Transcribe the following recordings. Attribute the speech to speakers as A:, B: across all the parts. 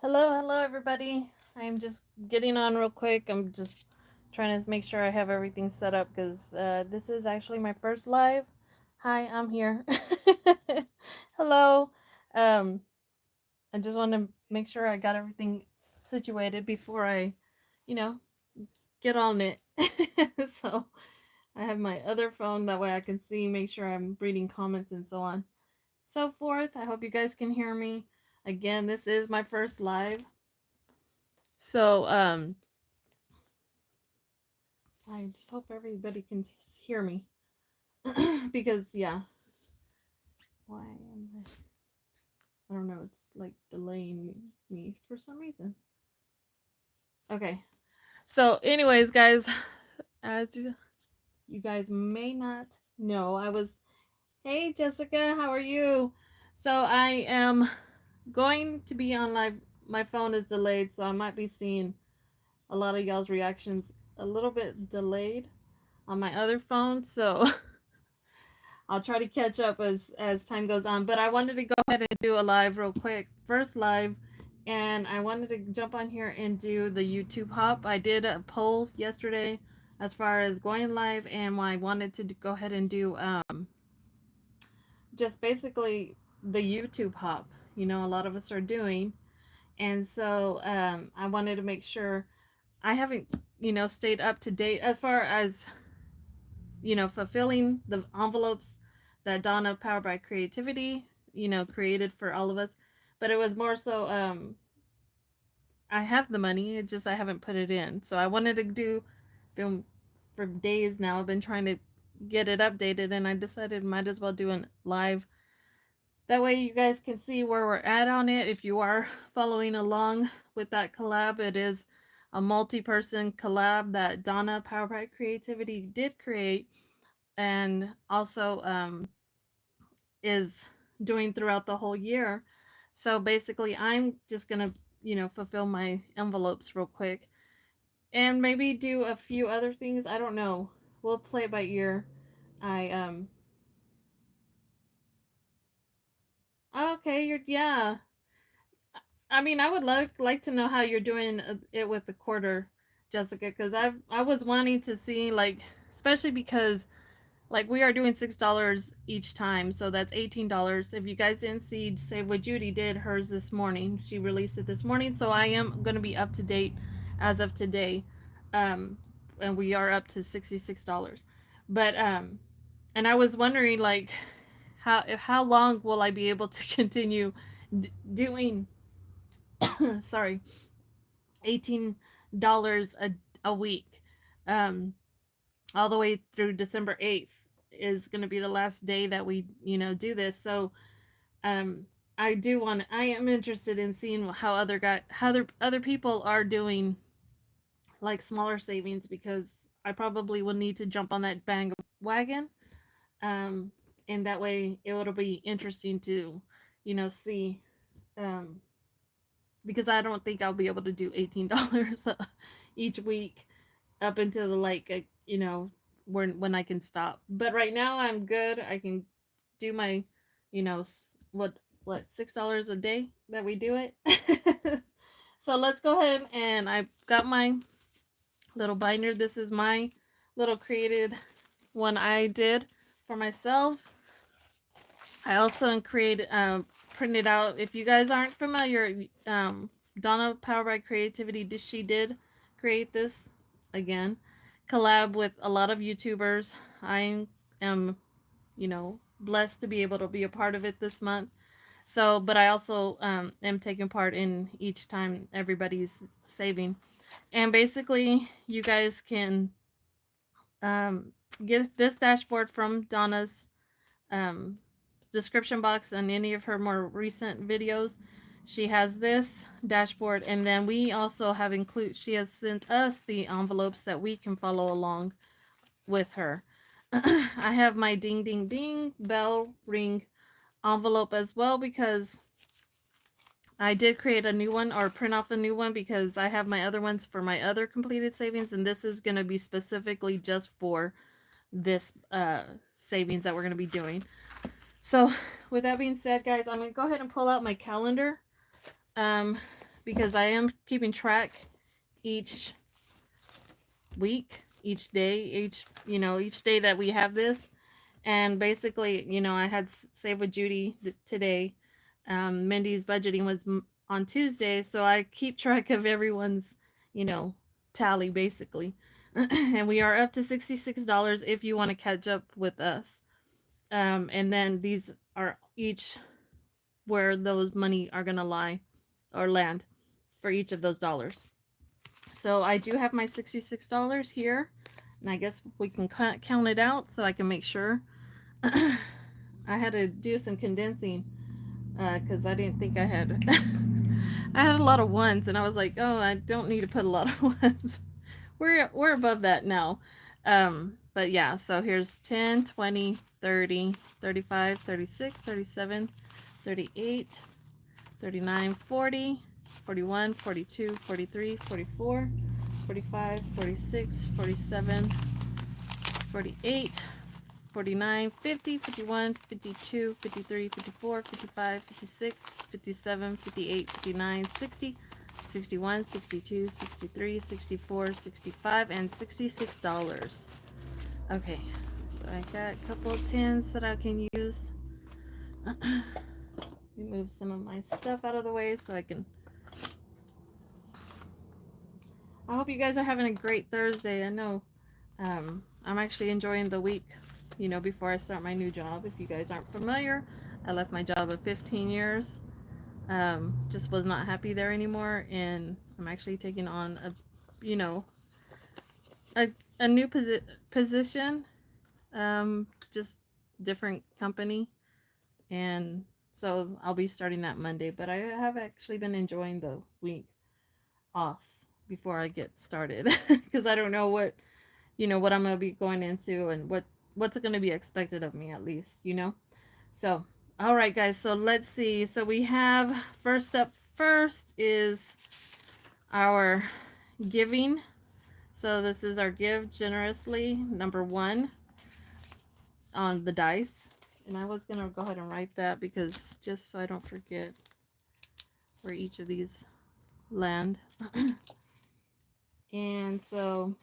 A: Hello everybody. I'm just getting on real quick. I'm just trying to make sure I have everything set up because this is actually my first live. Hi, I'm here. Hello. Um, I just want to make sure I got everything situated before I, you know, get on it. So I have my other phone that way I can see, make sure I'm reading comments and so on, so forth. I hope you guys can hear me. Again, this is my first live. So, I just hope everybody can hear me. Because, yeah. Why am I don't know, it's like delaying me for some reason. Okay. So, anyways, guys, as you guys may not know, hey, Jessica, how are you? So, I am going to be on live. My phone is delayed, so I might be seeing a lot of y'all's reactions a little bit delayed on my other phone. So, I'll try to catch up as time goes on. But I wanted to go ahead and do a live real quick, first live, and I wanted to jump on here and do the YouTube hop. I did a poll yesterday as far as going live, and I wanted to go ahead and do just basically the YouTube hop. You know, a lot of us are doing, and so I wanted to make sure I haven't stayed up to date as far as fulfilling the envelopes that Donna Powered by Creativity, created for all of us. But it was more so I have the money, it just I haven't put it in. So I wanted to do been for days now. I've been trying to get it updated and I decided might as well do a live. That way you guys can see where we're at on it. If you are following along with that collab, it is a multi-person collab that Donna Powered by Creativity did create and also is doing throughout the whole year. So basically, I'm just gonna, fulfill my envelopes real quick and maybe do a few other things. I don't know. We'll play it by ear. I Okay, yeah. I mean, I would like to know how you're doing it with the quarter, Jessica, because I was wanting to see like, especially because like we are doing $6 each time, so that's $18. If you guys didn't see, say what Judy did hers this morning, she released it this morning, so I am going to be up to date as of today, um, and we are up to $66. But and I was wondering like how long will I be able to continue doing sorry, $18 a week, um, all the way through December 8th is going to be the last day that we do this. So um I am interested in seeing how other people are doing like smaller savings, because I probably will need to jump on that bandwagon, um and that way it'll be interesting to see, um because I don't think I'll be able to do $18 each week up until the like when I can stop. But right now I'm good. I can do my what $6 a day that we do it. So let's go ahead, and I've got my little binder. This is my little created one I did for myself. I also printed out. If you guys aren't familiar, Donna Power by Creativity, she did create this again, collab with a lot of YouTubers. I am, blessed to be able to be a part of it this month. So, but I also am taking part in each time everybody's saving. And basically, you guys can get this dashboard from Donna's um, description box on any of her more recent videos. She has this dashboard, and then we also have she has sent us the envelopes that we can follow along with her. I have my ding ding ding bell ring envelope as well, because I did create a new one, or print off a new one, because I have my other ones for my other completed savings, and this is going to be specifically just for this savings that we're going to be doing. So with that being said, guys, I'm going to go ahead and pull out my calendar, because I am keeping track each week, each day, each day that we have this. And basically, I had Save with Judy today. Mindy's budgeting was on Tuesday, so I keep track of everyone's, tally basically. And we are up to $66 if you want to catch up with us. And then these are each where those money are going to lie or land for each of those dollars. So I do have my $66 here, and I guess we can count it out so I can make sure. I had to do some condensing because I didn't think I had I had a lot of ones, and I was like, oh, I don't need to put a lot of ones. We're above that now. But yeah, so here's 10, 20, 30, 35, 36, 37, 38, 39, 40, 41, 42, 43, 44, 45, 46, 47, 48, 49, 50, 51, 52, 53, 54, 55, 56, 57, 58, 59, 60, 61, 62, 63, 64, 65, and $66. Okay, so I got a couple of tins that I can use. Move some of my stuff out of the way so I can... I hope you guys are having a great Thursday. I know I'm actually enjoying the week, before I start my new job. If you guys aren't familiar, I left my job of 15 years. Just was not happy there anymore, and I'm actually taking on a new position, just different company, and so I'll be starting that Monday. But I have actually been enjoying the week off before I get started because I don't know what what I'm gonna be going into and what's going to be expected of me, at least, So, all right, guys. So let's see. So we have first is our giving. So this is our give generously, number 1 on the dice. And I was going to go ahead and write that because just so I don't forget where each of these land. And so,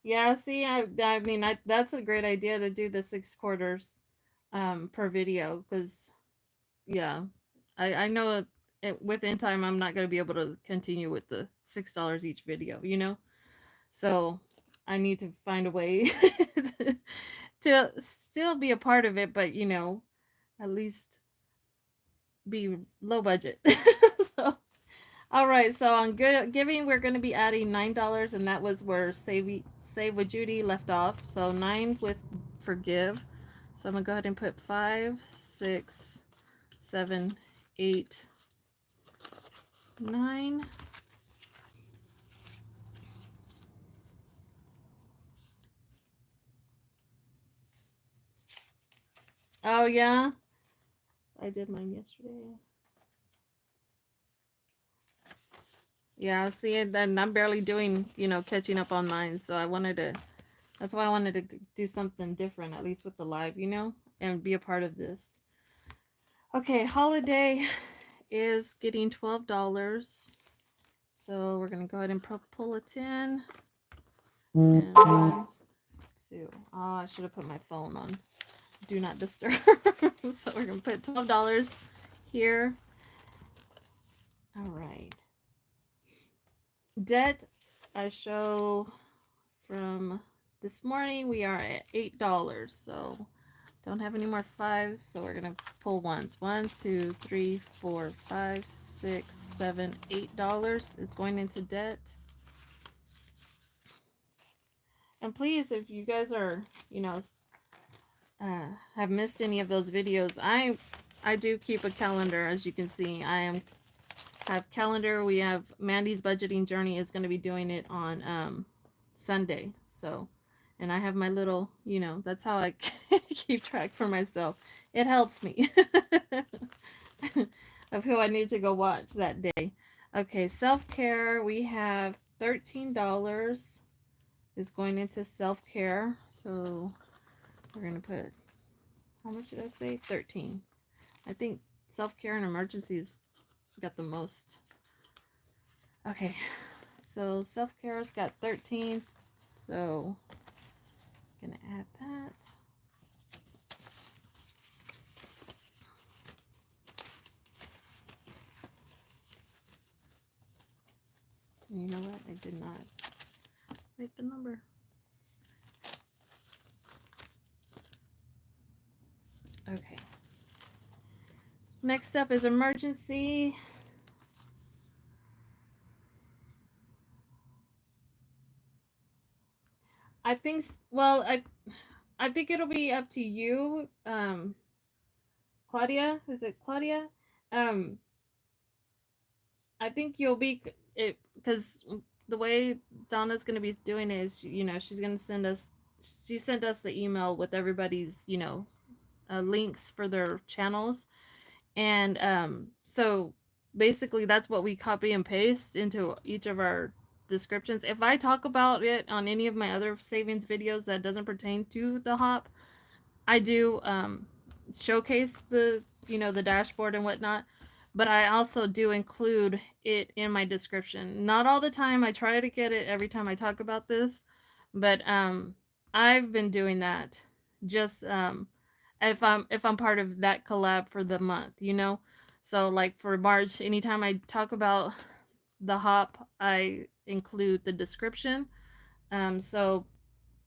A: yeah, see, I mean, that's a great idea to do the 6 quarters per video, because, yeah, I know within time I'm not going to be able to continue with the $6 each video, So I need to find a way to still be a part of it, but, at least be low budget. So, all right, so on giving, we're going to be adding $9, and that was where Save with Judy left off. So 9 with forgive. So I'm going to go ahead and put 5, 6, 7, 8, 9. Oh, yeah. I did mine yesterday. Yeah, see, and then I'm barely doing, catching up on mine. So that's why I wanted to do something different, at least with the live, and be a part of this. Okay, holiday is getting $12. So we're going to go ahead and pull a 10. And 1, 2. Oh, I should have put my phone on do not disturb. So we're going to put $12 here. All right. Debt, I show from this morning, we are at $8. So don't have any more 5s, so we're going to pull ones. 1, 2, 3, 4, 5, 6, 7, $8 is going into debt. And please, if you guys are, have missed any of those videos, I do keep a calendar. As you can see, have calendar. We have Mandy's budgeting journey is going to be doing it on Sunday. So, and I have my little, that's how I keep track for myself. It helps me of who I need to go watch that day. Okay, self-care, we have $13 is going into self-care. So we're going to put, how much did I say? 13. I think self-care and emergencies got the most. Okay, so self-care's got 13. So gonna add that. You know what? I did not write the number. Okay. Next up is emergency. I think, well, I think it'll be up to you, Claudia. Is it Claudia? Um, I think you'll be it because the way Donna's gonna be doing it is, you know, she's gonna send us. She sent us the email with everybody's, you know, links for their channels, and so basically that's what we copy and paste into each of our descriptions. If I talk about it on any of my other savings videos that doesn't pertain to the hop, I do showcase the, you know, the dashboard and whatnot, but I also do include it in my description. Not all the time. I try to get it every time I talk about this, but I've been doing that just if I'm part of that collab for the month, you know. So like for March, anytime I talk about the hop, I include the description. So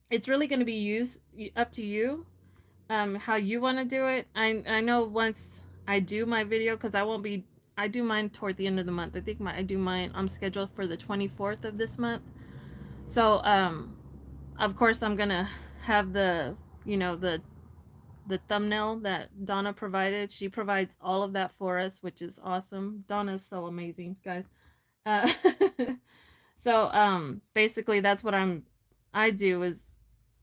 A: it's really going to be used up to you, how you want to do it. I know once I do my video, because I do mine toward the end of the month. I think I do mine, I'm scheduled for the 24th of this month. So of course I'm gonna have the, you know, the thumbnail that Donna provided. She provides all of that for us, which is awesome. Donna's so amazing, guys. uh, so basically that's what I do is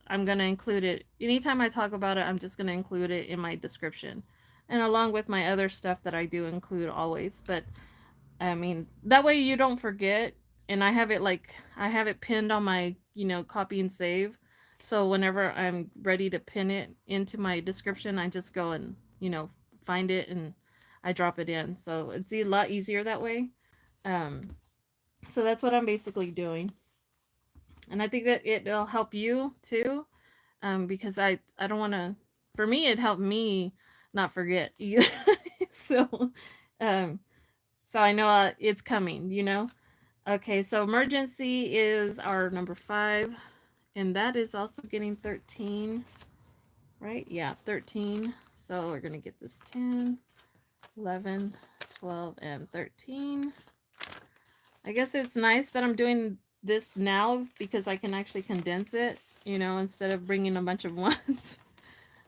A: I'm going to include it. Anytime I talk about it, I'm just going to include it in my description. And along with my other stuff that I do include always. But I mean, that way you don't forget. And I have it pinned on my, you know, copy and save. So whenever I'm ready to pin it into my description, I just go and, you know, find it and I drop it in. So it's a lot easier that way. Um, so that's what I'm basically doing. And I think that it'll help you too, because I don't want to. For me, it helped me not forget either. so, um, so I know it's coming. You know. Okay, so emergency is our number 5, and that is also getting 13, right? Yeah, 13. So we're gonna get this 10, 11, 12, and 13. I guess it's nice that I'm doing this now because I can actually condense it, you know, instead of bringing a bunch of ones.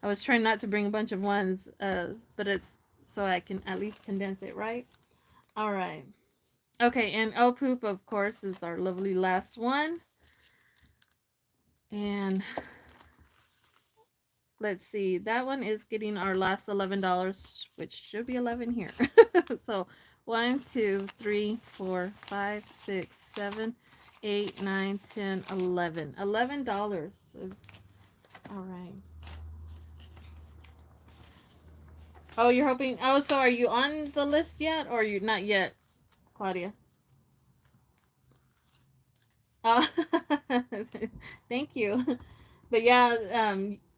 A: I was trying not to bring a bunch of ones, but it's so I can at least condense it, right? All right. Okay, and oh poop, of course, is our lovely last one. And let's see, that one is getting our last $11, which should be 11 here. So 1, 2, 3, 4, 5, 6, 7, 8, 9, 10, 11. $11 is all right. Oh, you're hoping. Oh, so are you on the list yet, or are you not yet, Claudia? Oh, thank you. But yeah,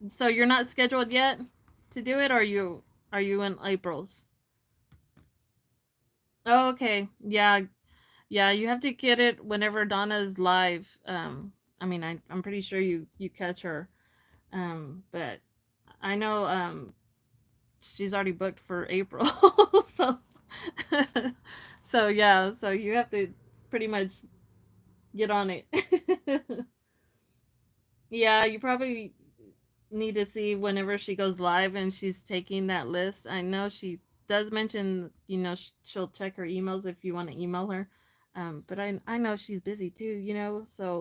A: so you're not scheduled yet to do it, or are you in April's? Oh, okay. Yeah, yeah, you have to get it whenever Donna's live. I mean, I'm pretty sure you catch her. But I know she's already booked for April. So so yeah, so you have to pretty much get on it. Yeah, you probably need to see whenever she goes live and she's taking that list. I know she does mention, you know, she'll check her emails if you want to email her. But I know she's busy too, you know, so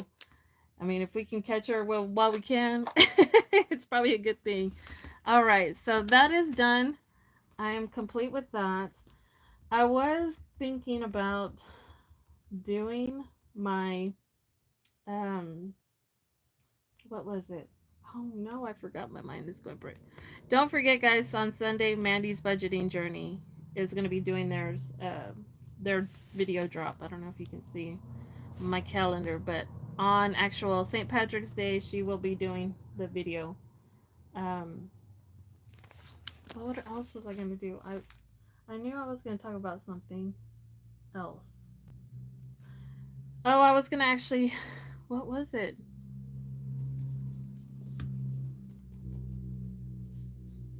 A: I mean, if we can catch her while we can, it's probably a good thing. All right, so that is done. I am complete with that. I was thinking about doing my, what was it? Oh no, I forgot. My mind is going break. Don't forget, guys, on Sunday, Mandy's budgeting journey is going to be doing theirs. their video drop. I don't know if you can see my calendar, but on actual St. Patrick's Day, she will be doing the video. Um, what else was I gonna do? I knew I was gonna talk about something else. Oh, I was gonna actually. What was it?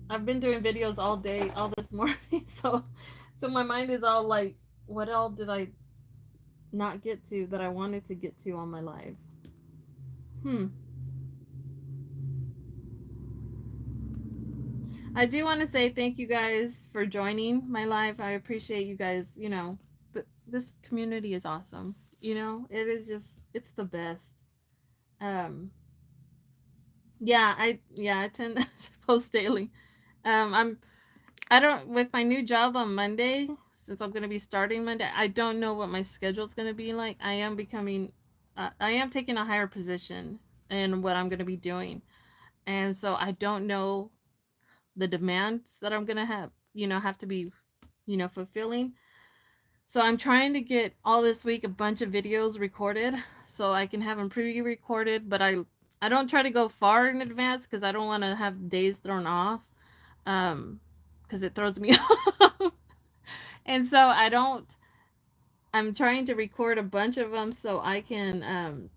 A: I've been doing videos all day, all this morning, so my mind is all like, what all did I not get to that I wanted to get to on my live? Hmm. I do want to say thank you guys for joining my live. I appreciate you guys. You know, this community is awesome. You know, it is just, it's the best. Um, I tend to post daily. I'm I don't, with my new job on Monday, since I'm going to be starting Monday, I don't know what my schedule is going to be like. I am taking a higher position in what I'm going to be doing. And so I don't know the demands that I'm going to have, have to be, fulfilling. So I'm trying to get all this week a bunch of videos recorded so I can have them pre-recorded, but I don't try to go far in advance because I don't want to have days thrown off. Because it throws me off. And so I'm trying to record a bunch of them so I can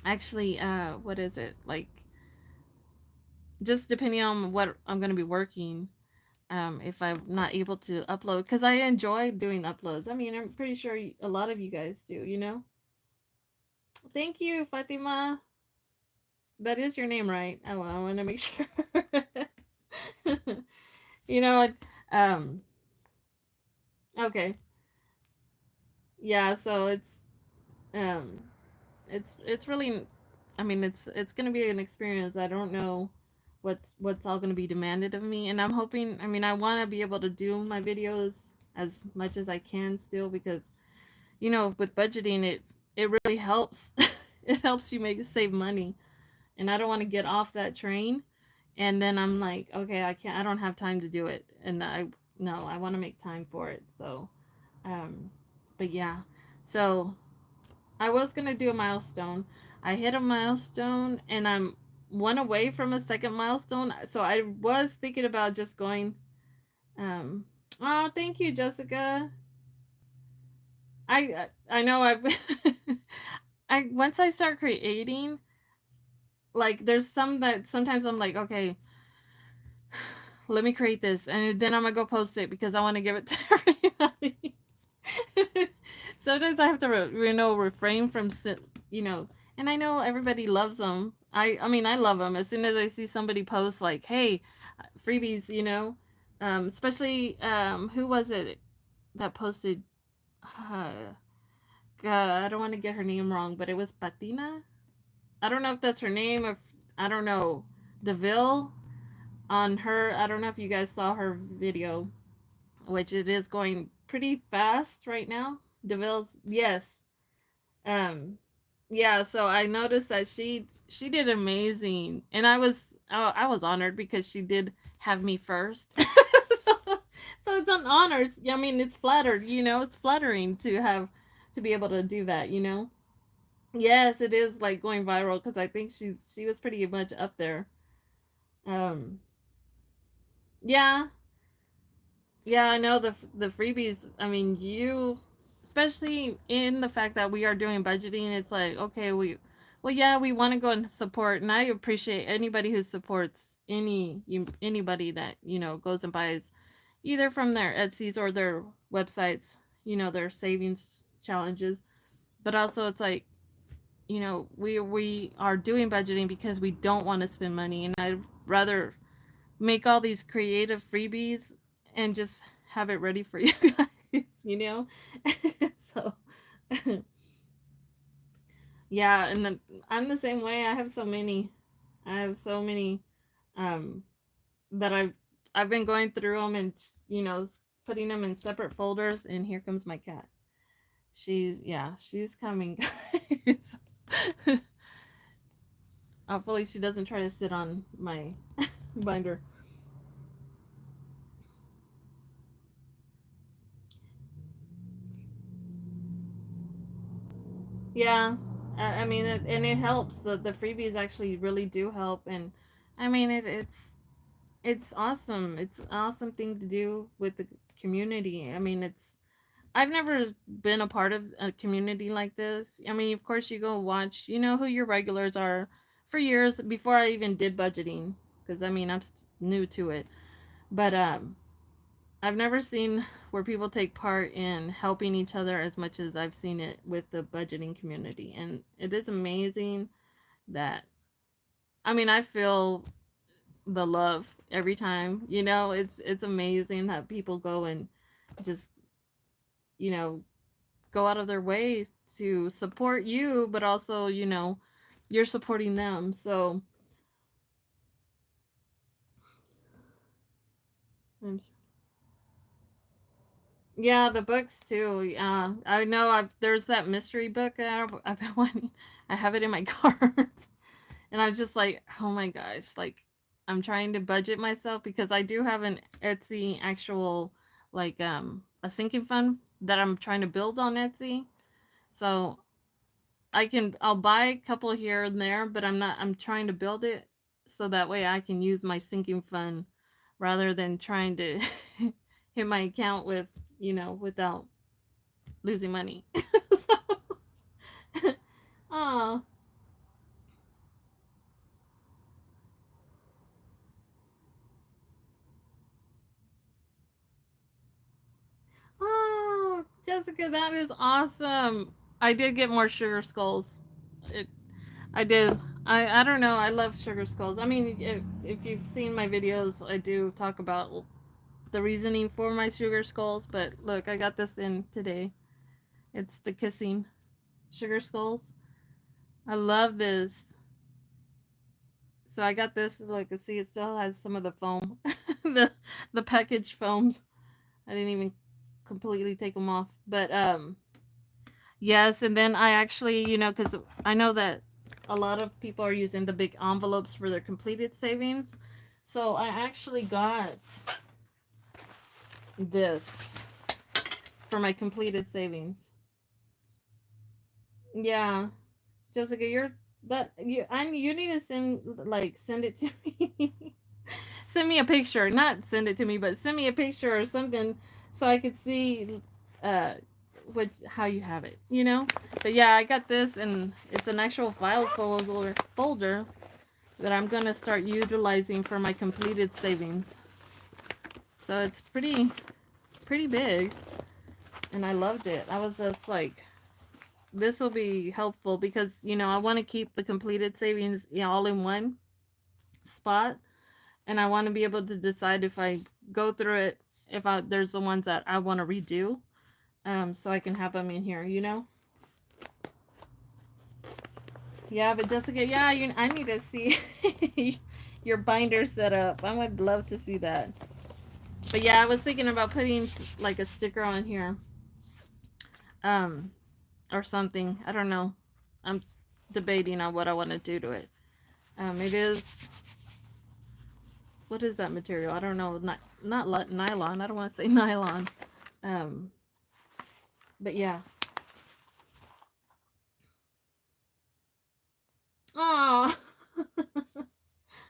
A: actually what is it? Like, just depending on what I'm going to be working, if I'm not able to upload, cuz I enjoy doing uploads. I mean, I'm pretty sure a lot of you guys do, you know? Thank you, Fatima. That is your name, right? I want to make sure. You know what? Okay. Yeah, so um it's really, I mean, it's going to be an experience. I don't know what's all going to be demanded of me, and I'm hoping, I mean, I want to be able to do my videos as much as I can still, because with budgeting, it really helps. It helps you save money, and I don't want to get off that train and then I'm like, okay, I don't have time to do it, and I want to make time for it. So um but yeah, so I was gonna do a milestone. I hit a milestone, and I'm one away from a second milestone. So I was thinking about just going. Um, oh, thank you, Jessica. I know I've. I once I start creating, like, there's some that sometimes I'm like, okay, let me create this, and then I'm gonna go post it because I want to give it to everybody. Sometimes I have to, refrain from, you know, and I know everybody loves them. I mean, I love them. As soon as I see somebody post like, "Hey, freebies," especially who was it that posted? Uh, God, I don't want to get her name wrong, but it was Patina. I don't know if that's her name, or I don't know, Deville. On her, I don't know if you guys saw her video, which it is going pretty fast right now. Deville's, yes. Um, yeah, so I noticed that she did amazing, and I was honored because she did have me first. So it's an honor. I mean, it's flattered, it's flattering to be able to do that, Yes, it is like going viral because I think she was pretty much up there. Um, yeah, yeah, I know the freebies. I mean, especially in the fact that we are doing budgeting, it's like, okay, well, yeah, we want to go and support, and I appreciate anybody who supports anybody that goes and buys either from their Etsy's or their websites, their savings challenges. But also, it's like, we are doing budgeting because we don't want to spend money, and I'd rather make all these creative freebies and just have it ready for you guys, So, yeah, and then I'm the same way. I have so many um that I've been going through them, and putting them in separate folders. And here comes my cat. She's coming, guys. Hopefully she doesn't try to sit on my binder. Yeah, I mean, and it helps. The freebies actually really do help, and I mean, it's awesome. It's an awesome thing to do with the community. I mean, it's I've never been a part of a community like this. I mean, of course, you go watch, you know who your regulars are for years before I even did budgeting, because I mean, I'm new to it. But I've never seen where people take part in helping each other as much as I've seen it with the budgeting community. And it is amazing that, I mean, I feel the love every time. It's amazing that people go and just, you know, go out of their way to support you, but also, you're supporting them. So, yeah, the books too. Yeah, I know. There's that mystery book that I've been wanting. I have it in my cart, and I was just like, oh my gosh, like I'm trying to budget myself because I do have an Etsy actual like a sinking fund that I'm trying to build on Etsy. So I'll buy a couple here and there, but I'm trying to build it so that way I can use my sinking fund rather than trying to hit my account with, without losing money. So, oh, oh, Jessica, that is awesome. I did get more sugar skulls. It, I did. I don't know. I love sugar skulls. I mean, if you've seen my videos, I do talk about the reasoning for my sugar skulls. But look, I got this in today. It's the kissing sugar skulls. I love this. So I got this. Look, see, it still has some of the foam, the the package foams. I didn't even completely take them off. But yes, and then I actually, because I know that a lot of people are using the big envelopes for their completed savings. So I actually got this for my completed savings. Yeah, Jessica, you're that you need to send it to me. Send me a picture, not send it to me, but send me a picture or something so I could see uh how you have it, But yeah, I got this and it's an actual file folder that I'm gonna start utilizing for my completed savings. So it's pretty big and I loved it. I was just like, this will be helpful because I want to keep the completed savings, all in one spot, and I want to be able to decide if I go through it, if there's the ones that I want to redo, so I can have them in here. Yeah, but Jessica, yeah, I need to see your binder set up. I would love to see that. But yeah, I was thinking about putting like a sticker on here, um, or something. I don't know. I'm debating on what I want to do to it. It is, what is that material? I don't know. Not nylon. I don't want to say nylon. Um, but yeah. Oh,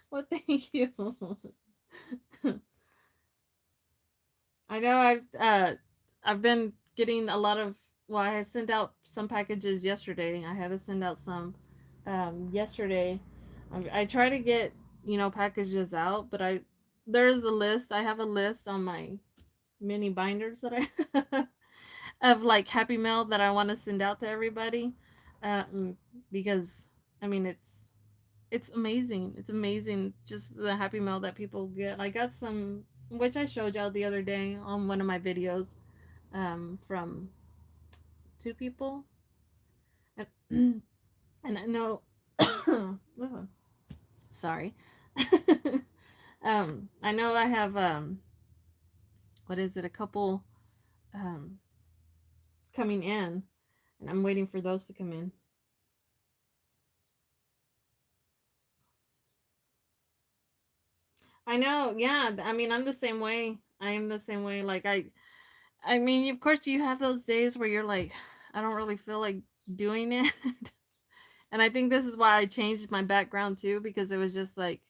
A: well, thank you. I know I've been getting a lot of, well, I sent out some packages yesterday. I had to send out some yesterday. I try to get, packages out, but there's a list. I have a list on my mini binders that I of like Happy Mail that I want to send out to everybody. Because I mean it's amazing. It's amazing just the Happy Mail that people get. I got some, which I showed y'all the other day on one of my videos, from two people. And, and I know, sorry. I know I have, what is it, a couple um, coming in, and I'm waiting for those to come in. I know, yeah. I mean, I'm the same way. I am the same way. Like I mean, of course, you have those days where you're like, I don't really feel like doing it. And I think this is why I changed my background too, because it was just like,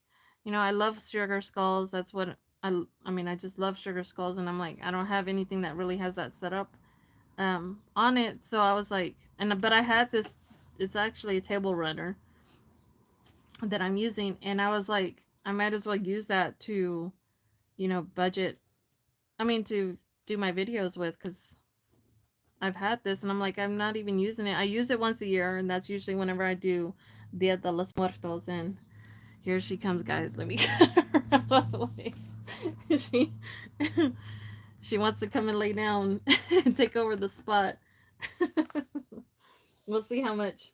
A: I love sugar skulls. That's what I mean, I just love sugar skulls, and I'm like, I don't have anything that really has that set up on it. So I was like, but I had this, it's actually a table runner that I'm using, and I was like, I might as well use that to, budget. I mean, to do my videos with, because I've had this, and I'm like, I'm not even using it. I use it once a year, and that's usually whenever I do Dia de los Muertos. And here she comes, guys. Let me get her out of the way. She, she wants to come and lay down and take over the spot. We'll see how much.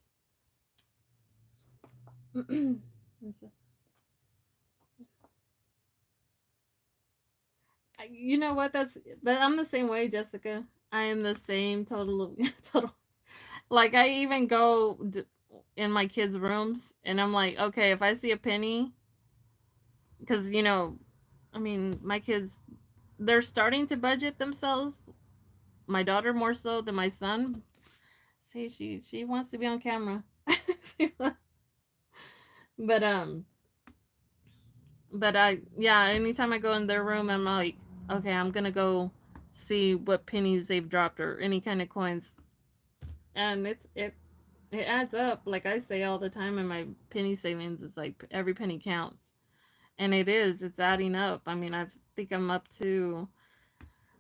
A: You know what? I'm the same way, Jessica. I am the same total. Like I even go in my kids' rooms, and I'm like, okay, if I see a penny, because I mean, my kids, they're starting to budget themselves. My daughter more so than my son. See, she wants to be on camera. but I, yeah, anytime I go in their room, I'm like, okay, I'm gonna go see what pennies they've dropped or any kind of coins, and it adds up. Like I say all the time in my penny savings, it's like every penny counts, and it's adding up. I mean, I think I'm up to,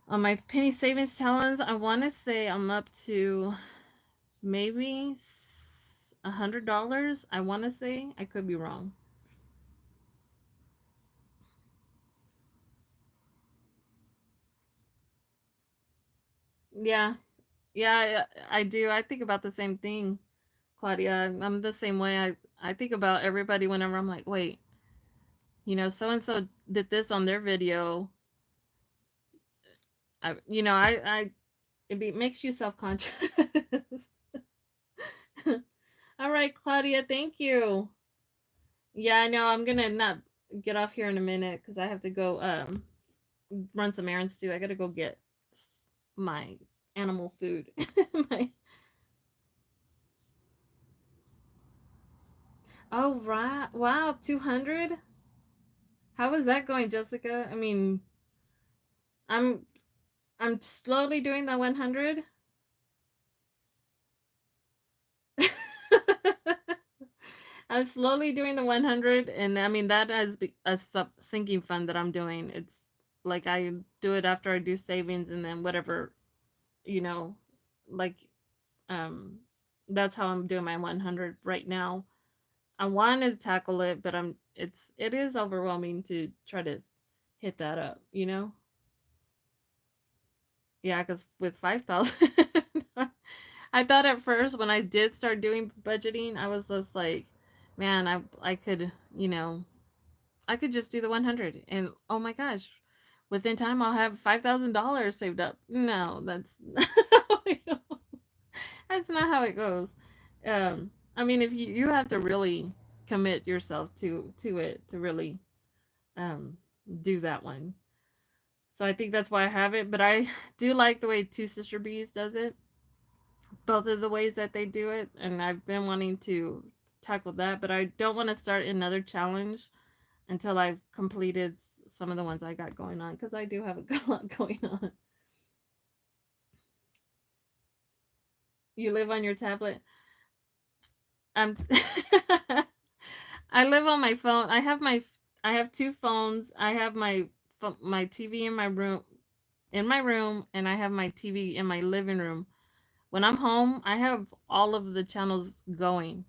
A: on my penny savings challenge, I want to say I'm up to maybe $100. I want to say, I could be wrong. Yeah, yeah, I do. I think about the same thing, Claudia. I'm the same way. I think about everybody whenever I'm like, wait, so and so did this on their video. It makes you self conscious. All right, Claudia, thank you. Yeah, I know. I'm gonna not get off here in a minute because I have to go run some errands too. I gotta go get my animal food. my Oh right, wow, 200. How is that going, Jessica? I mean, I'm I'm slowly doing the 100. I'm slowly doing the 100, and I mean that as a sinking fund that I'm doing. It's like I do it after I do savings, and then whatever, you know, like um that's how I'm doing my 100 right now. I want to tackle it, but it is overwhelming to try to hit that up, you know? Yeah, cuz with 5,000 I thought at first when I did start doing budgeting, I was just like, man, I could, I could just do the 100, and oh my gosh, within time I'll have $5,000 saved up. No, that's that's not how it goes. I mean, if you have to really commit yourself to it to really um do that one. So I think that's why I have it, but I do like the way Two Sister Bees does it. Both of the ways that they do it, and I've been wanting to tackle that, but I don't want to start another challenge until I've completed some of the ones I got going on, because I do have a lot going on. You live on your tablet. I'm I live on my phone. I have two phones. I have my TV in my room, and I have my TV in my living room. When I'm home, I have all of the channels going,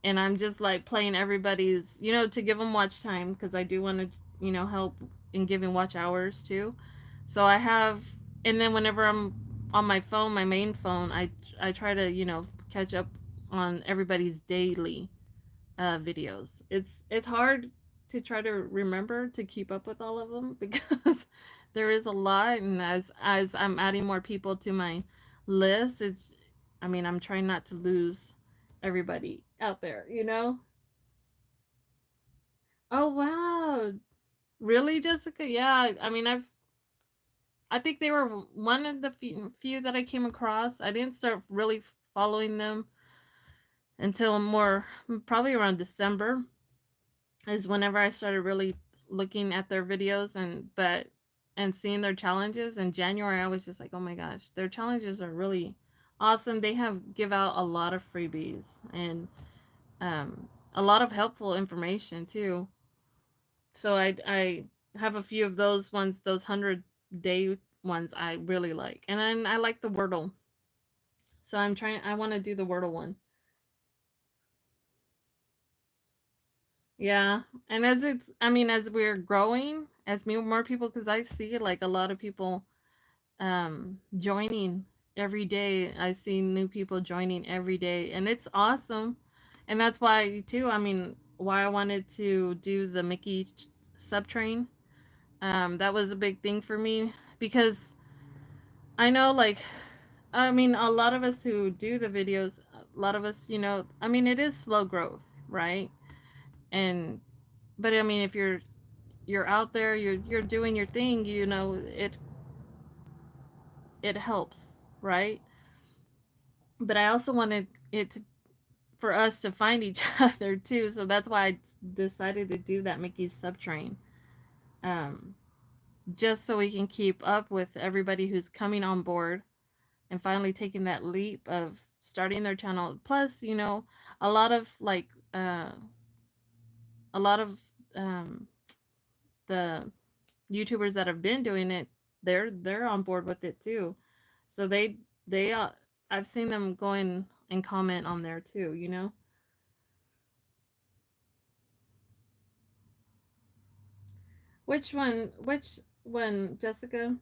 A: and I'm just like playing everybody's, to give them watch time, because I do want to, help in giving watch hours too. So I have, and then whenever I'm on my phone, my main phone, I try to, catch up on everybody's daily videos. It's hard to try to remember to keep up with all of them because there is a lot, and as I'm adding more people to my list, I mean, I'm trying not to lose everybody out there. Oh wow. Really, Jessica? Yeah, I mean, I think they were one of the few that I came across. I didn't start really following them until more probably around December is whenever I started really looking at their videos and seeing their challenges. In January I was just like, oh my gosh, their challenges are really awesome. They have give out a lot of freebies and a lot of helpful information too. So I have a few of those ones, those 100-day ones I really like. And then I like the Wordle. So I want to do the Wordle one. Yeah. And as we're growing, as more people, because I see like a lot of people joining every day. I see new people joining every day, and it's awesome. And that's why too, why I wanted to do the Mickey subtrain. That was a big thing for me because I know, like, a lot of us who do the videos, a lot of us, it is slow growth, right? And but if you're out there, you're doing your thing, it helps, right? But I also wanted it to, for us to find each other too, so that's why I decided to do that Mickey's subtrain. Um, just so we can keep up with everybody who's coming on board and finally taking that leap of starting their channel. Plus, a lot of like a lot of um, the YouTubers that have been doing it, they're on board with it too. So they I've seen them go in and comment on there too. Which one, Jessica?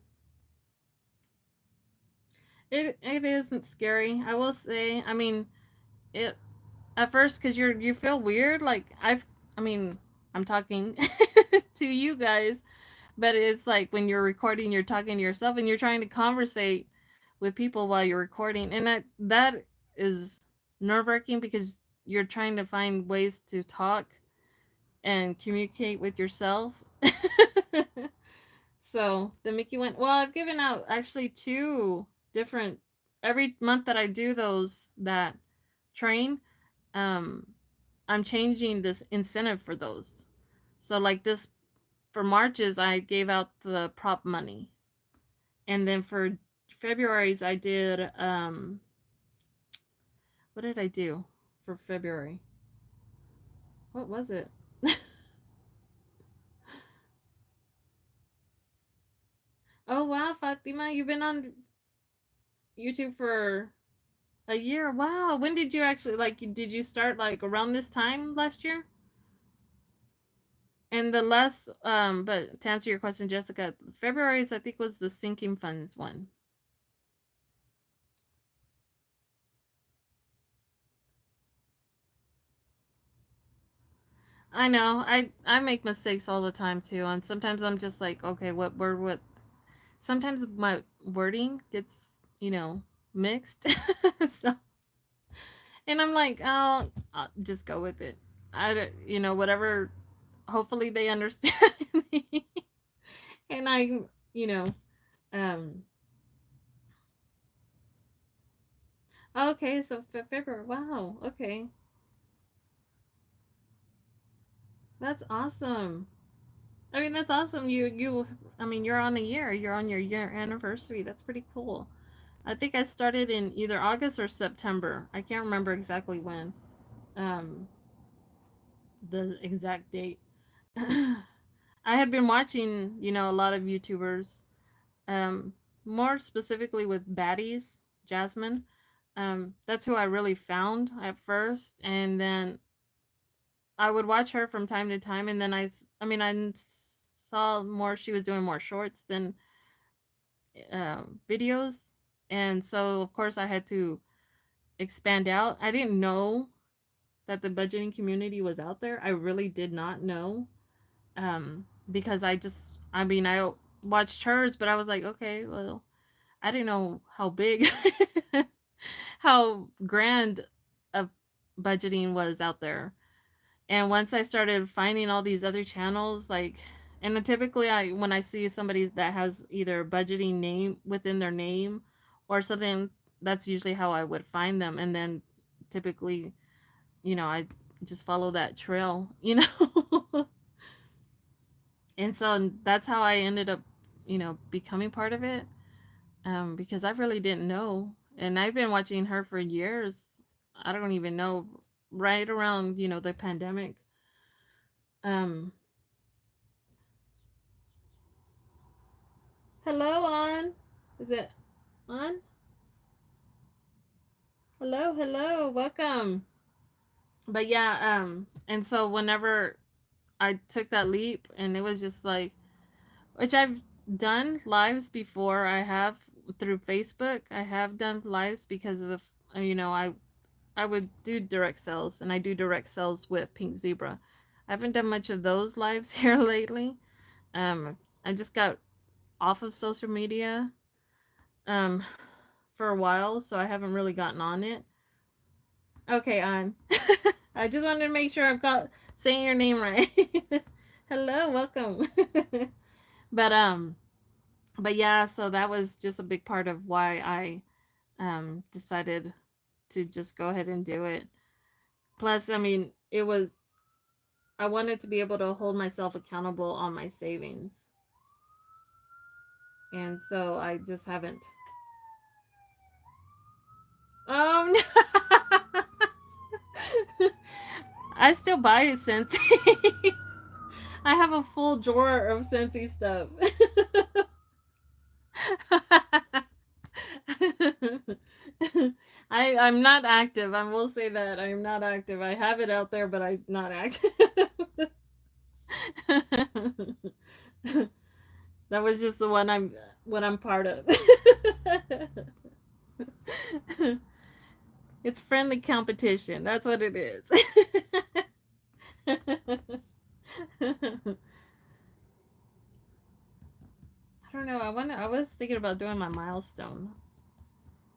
A: It isn't scary. I will say. It at first because you feel weird. Like I mean, I'm talking to you guys, but it's like when you're recording, you're talking to yourself and you're trying to conversate with people while you're recording, and that is nerve wracking because you're trying to find ways to talk and communicate with yourself. So the Mickey went, well, I've given out actually two different, every month that I do that train, um, I'm changing this incentive for those. So like this for March's, I gave out the prop money. And then for February's, I did, what did I do for February? What was it? Oh, wow, Fatima, you've been on YouTube for a year. Wow. When did you actually, like, did you start like around this time last year? And the last, but to answer your question, Jessica, February's, I think, was the sinking funds one. I know. I make mistakes all the time too, and sometimes I'm just like, okay, what word, what? Sometimes my wording gets, mixed. So, and I'm like, oh, I'll just go with it. Whatever. Hopefully they understand me, and you know, um. Okay, so February. Wow. Okay, that's awesome. That's awesome. You're on a year. You're on your year anniversary. That's pretty cool. I think I started in either August or September. I can't remember exactly when. Um, the exact date. I had been watching, a lot of YouTubers, um, more specifically with Baddies, Jasmine. That's who I really found at first, and then I would watch her from time to time, and then I saw more. She was doing more shorts than videos, and so of course I had to expand out. I didn't know that the budgeting community was out there. I really did not know, because I watched hers, but I was like, okay, well, I didn't know how big, how grand of budgeting was out there. And once I started finding all these other channels, like And then typically when I see somebody that has either a budgeting name within their name or something, that's usually how I would find them. And then typically, I just follow that trail. And so that's how I ended up, becoming part of it. Because I really didn't know. And I've been watching her for years. I don't even know, right around, the pandemic. Um, Hello, on. Is it on? Hello, hello, welcome. But yeah, and so whenever I took that leap, and it was just like, which I've done lives before. I have through Facebook. I have done lives because of I would do direct sales, and I do direct sales with Pink Zebra. I haven't done much of those lives here lately. I just got off of social media um for a while, so I haven't really gotten on it. Okay, on. I just wanted to make sure I've got saying your name right. Hello, welcome. but um but yeah, so that was just a big part of why I decided to just go ahead and do it. Plus, I mean, I wanted to be able to hold myself accountable on my savings. And so I just haven't. Oh no. I still buy Scentsy. I have a full drawer of Scentsy stuff. I'm not active. I will say that I'm not active. I have it out there, but I'm not active. That was just the one I'm part of. It's friendly competition. That's what it is. I don't know. I was thinking about doing my milestone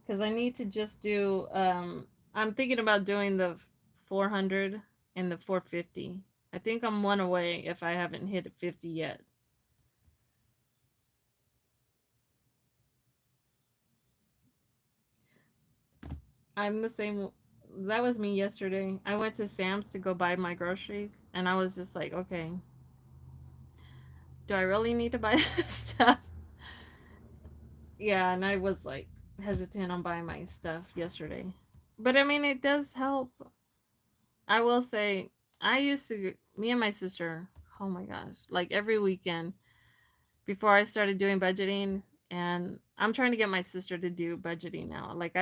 A: because I need to just do. I'm thinking about doing the 400 and the 450. I think I'm one away if I haven't hit 50 yet. I'm the same. That was me yesterday. I went to Sam's to go buy my groceries, and I was just like, okay, do I really need to buy this stuff? Yeah, and I was like hesitant on buying my stuff yesterday. But I mean, it does help. I will say, me and my sister, oh my gosh, like every weekend before I started doing budgeting, and I'm trying to get my sister to do budgeting now. Like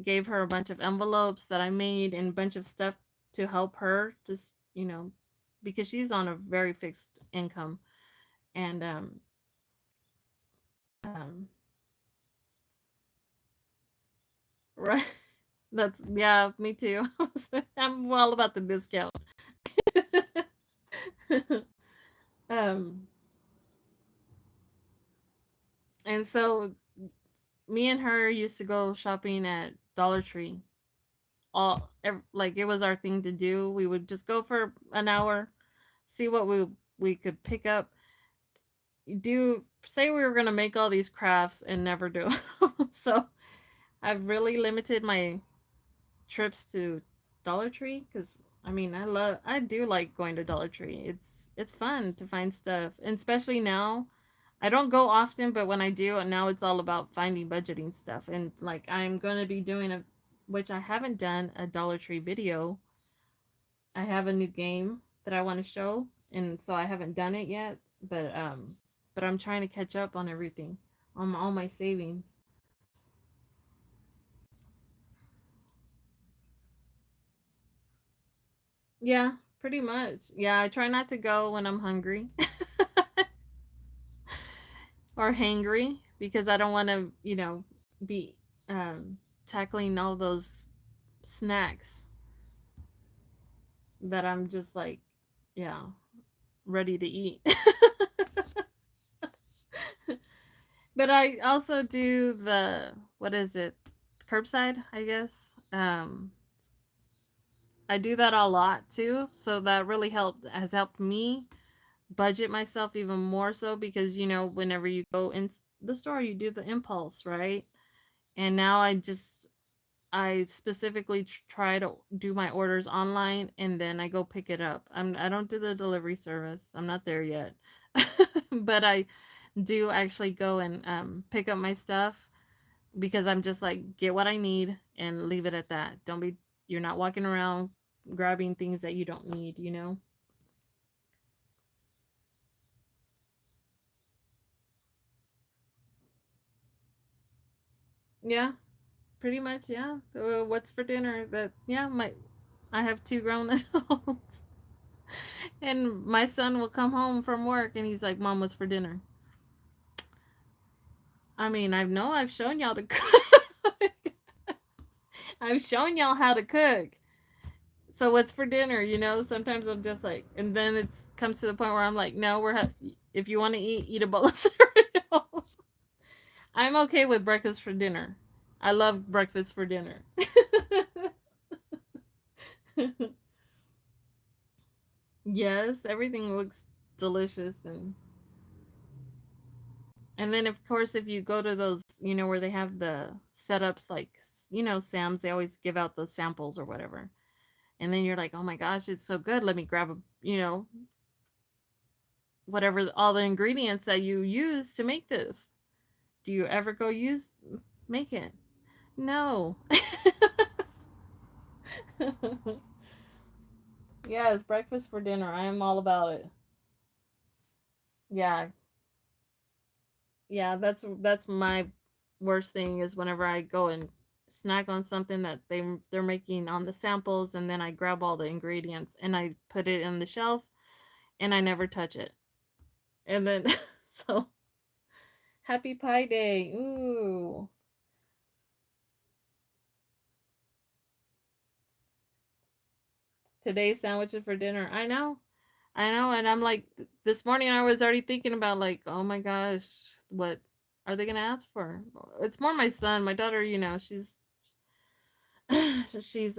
A: gave her a bunch of envelopes that I made and a bunch of stuff to help her just, because she's on a very fixed income. And um right. That's yeah, me too. I'm all about the discount. um and so me and her used to go shopping at Dollar Tree. Like it was our thing to do. We would just go for an hour, see what we could pick up. Do say we were gonna make all these crafts and never do. So I've really limited my trips to Dollar Tree because I do like going to Dollar Tree. It's fun to find stuff, and especially now. I don't go often, but when I do, and now it's all about finding budgeting stuff. And like I'm gonna be doing which I haven't done a Dollar Tree video. I have a new game that I want to show, and so I haven't done it yet. But I'm trying to catch up on everything, on all my savings. Yeah, pretty much. Yeah, I try not to go when I'm hungry or hangry because I don't want to, be tackling all those snacks that I'm just like, yeah, ready to eat. But I also do what is it? Curbside, I guess. I do that a lot too, so that really has helped me budget myself even more so because, you know, whenever you go in the store, you do the impulse, right? And now I specifically try to do my orders online and then I go pick it up. I don't do the delivery service. I'm not there yet. But I do actually go and pick up my stuff because I'm just like, get what I need and leave it at that. Don't be, you're not walking around grabbing things that you don't need, you know? Yeah, pretty much, yeah. What's for dinner? But yeah, I have two grown adults. And my son will come home from work and he's like, Mom, what's for dinner? I mean, I've shown y'all to cook. I've shown y'all how to cook. So what's for dinner? You know, sometimes I'm just like, and then it's comes to the point where I'm like, no, if you want to eat a bowl of cereal. I'm okay with breakfast for dinner. I love breakfast for dinner. Yes, everything looks delicious and then of course if you go to those, you know, where they have the setups like, you know, Sam's, they always give out the samples or whatever. And then you're like, "Oh my gosh, it's so good. Let me grab a, you know, whatever all the ingredients that you use to make this." Do you ever go use make it? No. Yes, breakfast for dinner. I am all about it. Yeah, yeah, that's my worst thing is whenever I go and snack on something that they're making on the samples and then I grab all the ingredients and I put it in the shelf and I never touch it. And then so happy pie day. Ooh. Today's sandwiches for dinner. I know. I know and I'm like this morning I was already thinking about like, "Oh my gosh, what are they going to ask for?" It's more my son, my daughter, you know, she's she's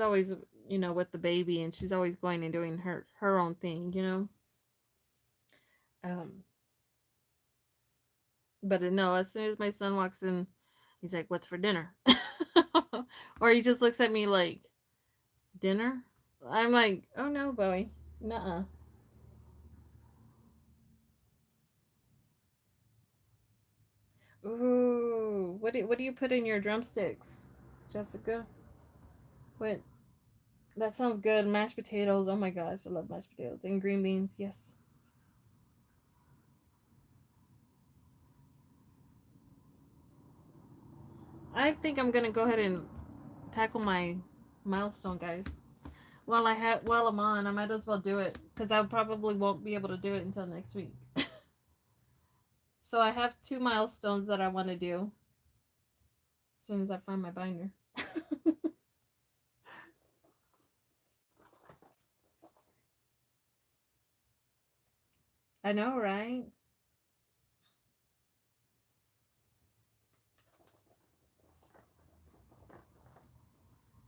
A: always, you know, with the baby and she's always going and doing her own thing, you know. um but no, as soon as my son walks in, he's like, "What's for dinner?" Or he just looks at me like, "Dinner?" I'm like, "Oh no, Bowie, nuh-uh." Ooh, what do you put in your drumsticks, Jessica? What? That sounds good. Mashed potatoes. Oh my gosh, I love mashed potatoes and green beans. Yes. I think I'm gonna go ahead and tackle my milestone, guys. While I'm on, I might as well do it because I probably won't be able to do it until next week. So I have two milestones that I want to do as soon as I find my binder. I know, right?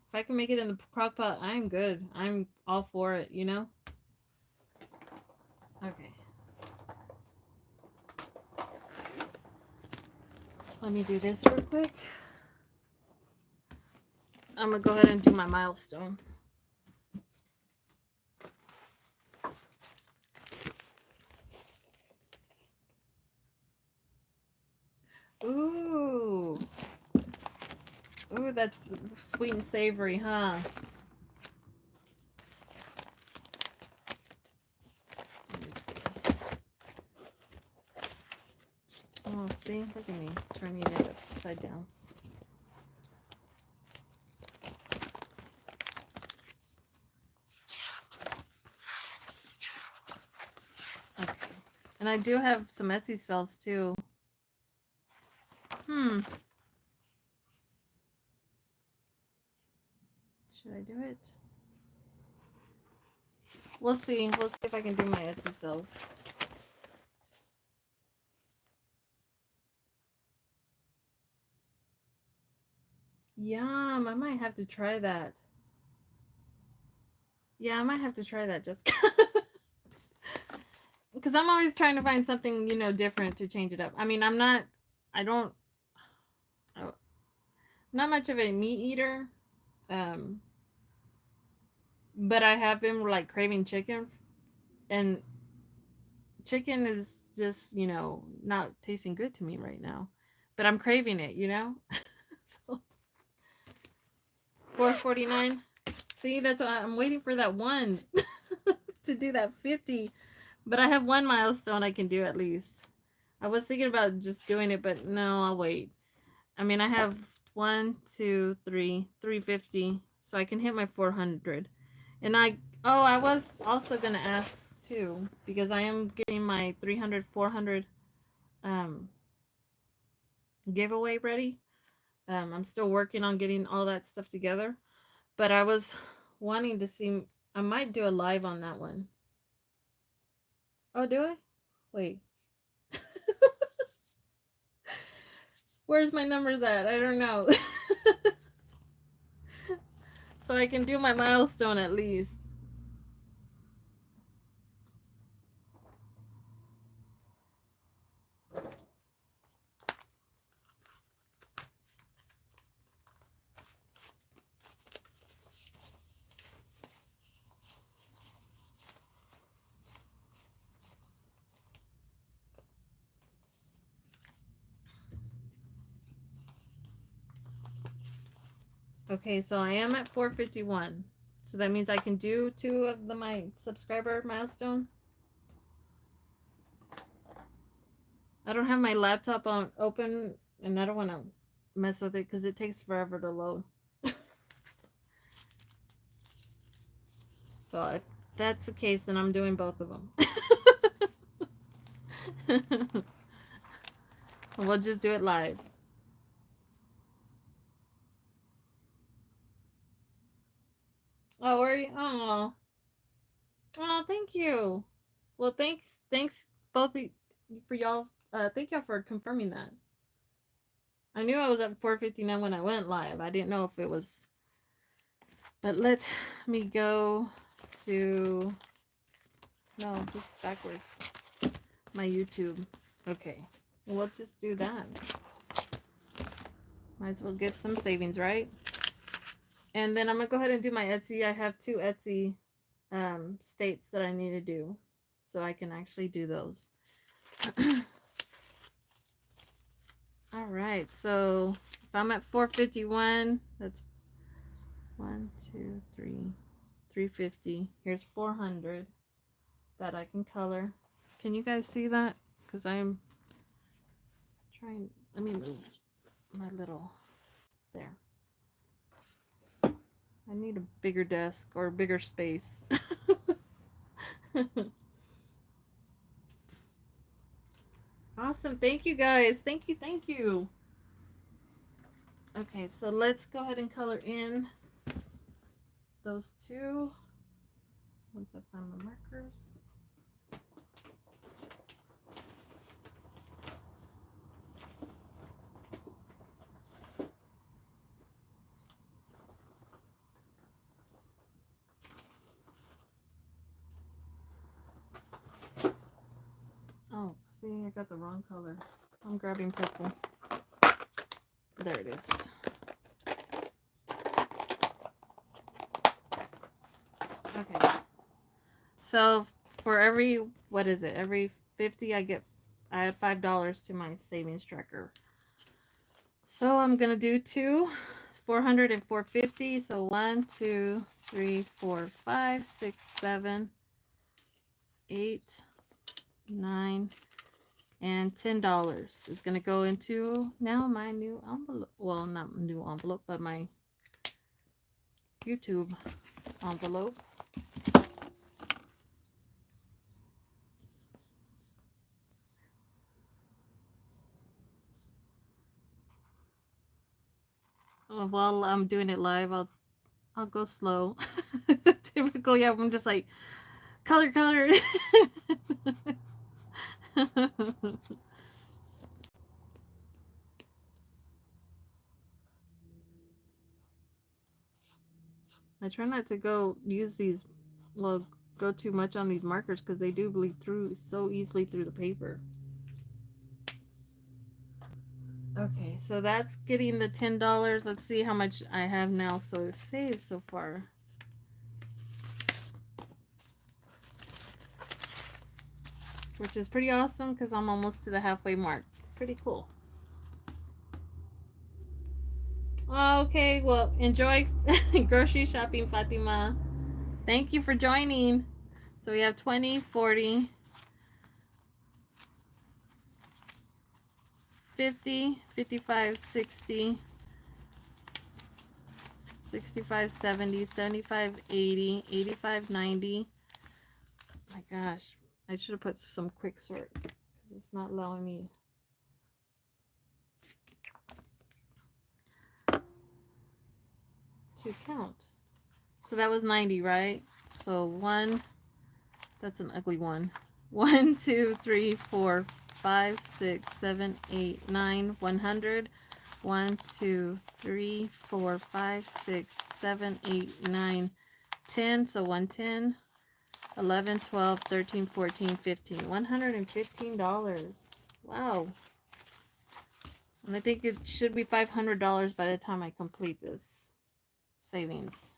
A: If I can make it in the crock pot, I'm good. I'm all for it, you know? Okay. Let me do this real quick. I'm going to go ahead and do my milestone. Ooh. Ooh, that's sweet and savory, huh? Let me see. Oh, see? Look at me turning it upside down. Okay. And I do have some Etsy sales too. Hmm. Should I do it? We'll see. We'll see if I can do my Etsy sales. Yum. I might have to try that. Yeah, I might have to try that just because I'm always trying to find something, you know, different to change it up. I mean, I don't, I'm not much of a meat eater, um, but I have been like craving chicken, and chicken is just, you know, not tasting good to me right now, but I'm craving it, you know. So 4.49. See, that's why I'm waiting for that one to do that 50. But I have one milestone I can do at least. I was thinking about just doing it, but no, I'll wait. I mean, I have 350, so I can hit my 400. And I was also gonna ask too, because I am getting my 300, 400 um giveaway ready. I'm still working on getting all that stuff together, but I was wanting to see. I might do a live on that one. Oh, do I? Wait. Where's my numbers at? I don't know. So I can do my milestone at least. Okay, so I am at 451. So that means I can do 2 of my subscriber milestones. I don't have my laptop on open, and I don't want to mess with it because it takes forever to load. So if that's the case, then I'm doing both of them. We'll just do it live. Oh, are you? Oh, thank you. Well, thanks both for y'all. Thank y'all for confirming that. I knew I was at 459 when I went live. I didn't know if it was. But let me go to. No, just backwards. My YouTube. Okay. We'll just do that. Might as well get some savings, right? And then I'm going to go ahead and do my Etsy. I have 2 Etsy states that I need to do. So I can actually do those. All right. So if I'm at 451, that's 1, 2, 3, 350. Here's 400 that I can color. Can you guys see that? Because I'm trying. Let me move my little. There. I need a bigger desk or a bigger space. Awesome. Thank you guys. Thank you. Thank you. Okay, so let's go ahead and color in those 2. Once I find my markers. Oh, see, I got the wrong color. I'm grabbing purple. There it is. Okay. So for every, what is it? Every 50 I add $5 to my savings tracker. So I'm going to do 2, 400 and 450. So 1, 2, 3, 4, 5, 6, 7, 8, 9, and $10 is going to go into now my new envelope. Well, not new envelope, but my YouTube envelope. While I'm doing it live, I'll go slow. Typically, I'm just like color. I try not to go use these well, go too much on these markers because they do bleed through so easily through the paper. Okay, so that's getting the $10. Let's see how much I have now so saved so far. Which is pretty awesome because I'm almost to the halfway mark. Pretty cool. Okay, well, enjoy grocery shopping, Fatima. Thank you for joining. So we have 20, 40, 50, 55, 60, 65, 70, 75, 80, 85, 90. Oh my gosh, I should have put some quick sort because it's not allowing me to count. So that was 90, right? So one, that's an ugly one. 1, 2, 3, 4, 5, 6, 7, 8, 9, 100. 1, 2, 3, 4, 5, 6, 7, 8, 9, 10. So 110, 11, 12, 13, 14, 15. $115. Wow. And I think it should be $500 by the time I complete this savings.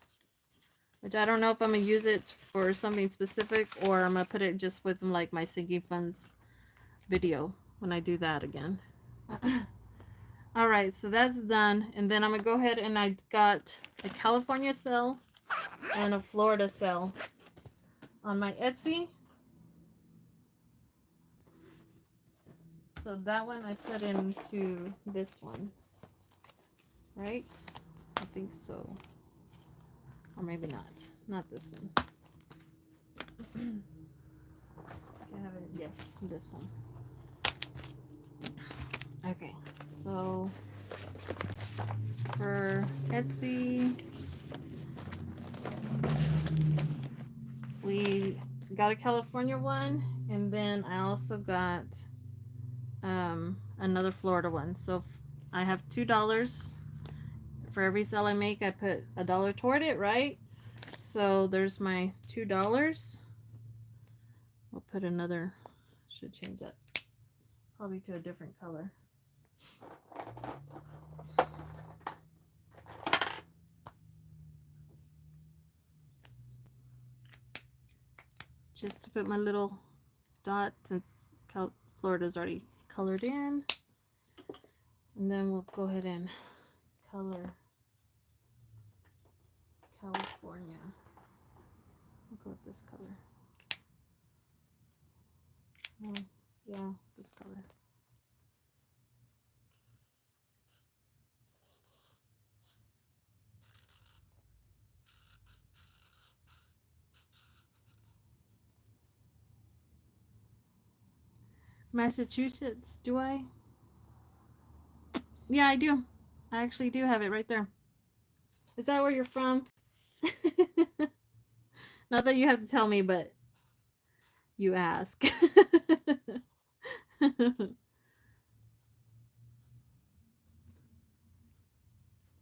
A: Which I don't know if I'm going to use it for something specific or I'm going to put it just with like my sinking funds video when I do that again. All right, so that's done. And then I'm going to go ahead and I got a California sale and a Florida sale on my Etsy. So that one I put into this one, right? I think so. Or maybe not. Not this one. I have it. Yes, this one. Okay, so for Etsy, we got a California one, and then I also got another Florida one. So I have $2 for every sale I make. I put $1 toward it, right? So there's my $2. We'll put another, should change that probably to a different color. Just to put my little dot since Florida's already colored in. And then we'll go ahead and color California. We'll go with this color. Oh, yeah, this color. Massachusetts, do I? Yeah, I do. I actually do have it right there. Is that where you're from? Not that you have to tell me, but you ask.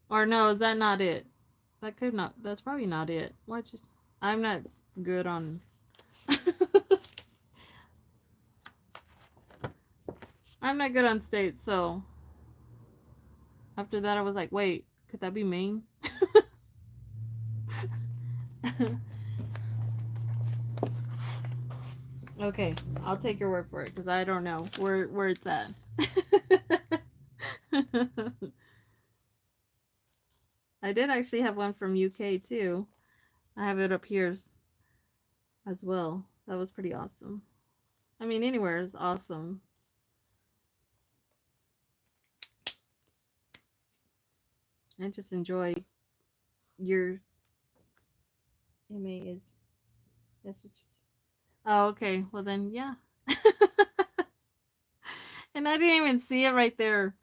A: Or no, is that not it? That could not, that's probably not it. Watch, I'm not good on I'm not good on states, so after that I was like, wait, could that be Maine? Okay, I'll take your word for it because I don't know where it's at. I did actually have one from UK too. I have it up here as well. That was pretty awesome. I mean, anywhere is awesome. I just enjoy your MA is Massachusetts. Oh, okay. Well then, yeah. And I didn't even see it right there.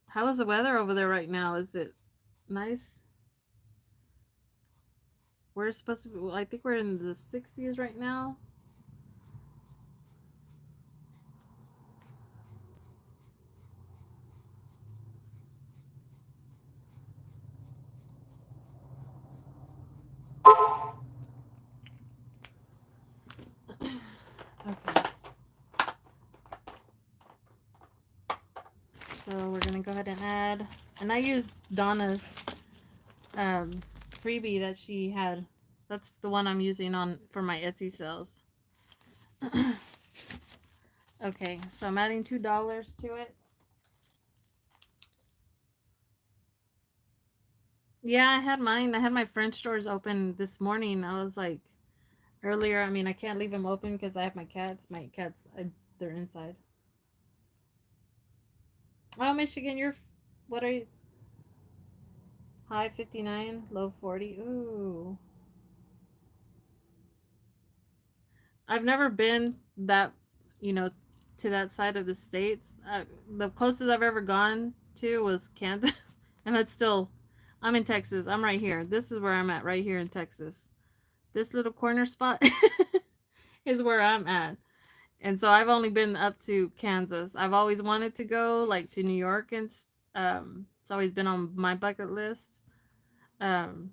A: How is the weather over there right now? Is it nice? We're supposed to be, well, I think we're in the 60s right now. So we're gonna go ahead and add, and I used Donna's freebie that she had. That's the one I'm using on for my Etsy sales. Okay, so I'm adding $2 to it. Yeah, I had mine. I had my French doors open this morning. I was like, earlier, I mean, I can't leave them open because I have my cats. My cats, they're inside. Oh, Michigan, what are you? High 59, low 40. Ooh. I've never been that, to that side of the states. The closest I've ever gone to was Kansas, and that's still, I'm in Texas. I'm right here. This is where I'm at, right here in Texas. This little corner spot is where I'm at. And so I've only been up to Kansas. I've always wanted to go like to New York, and it's always been on my bucket list. So I'm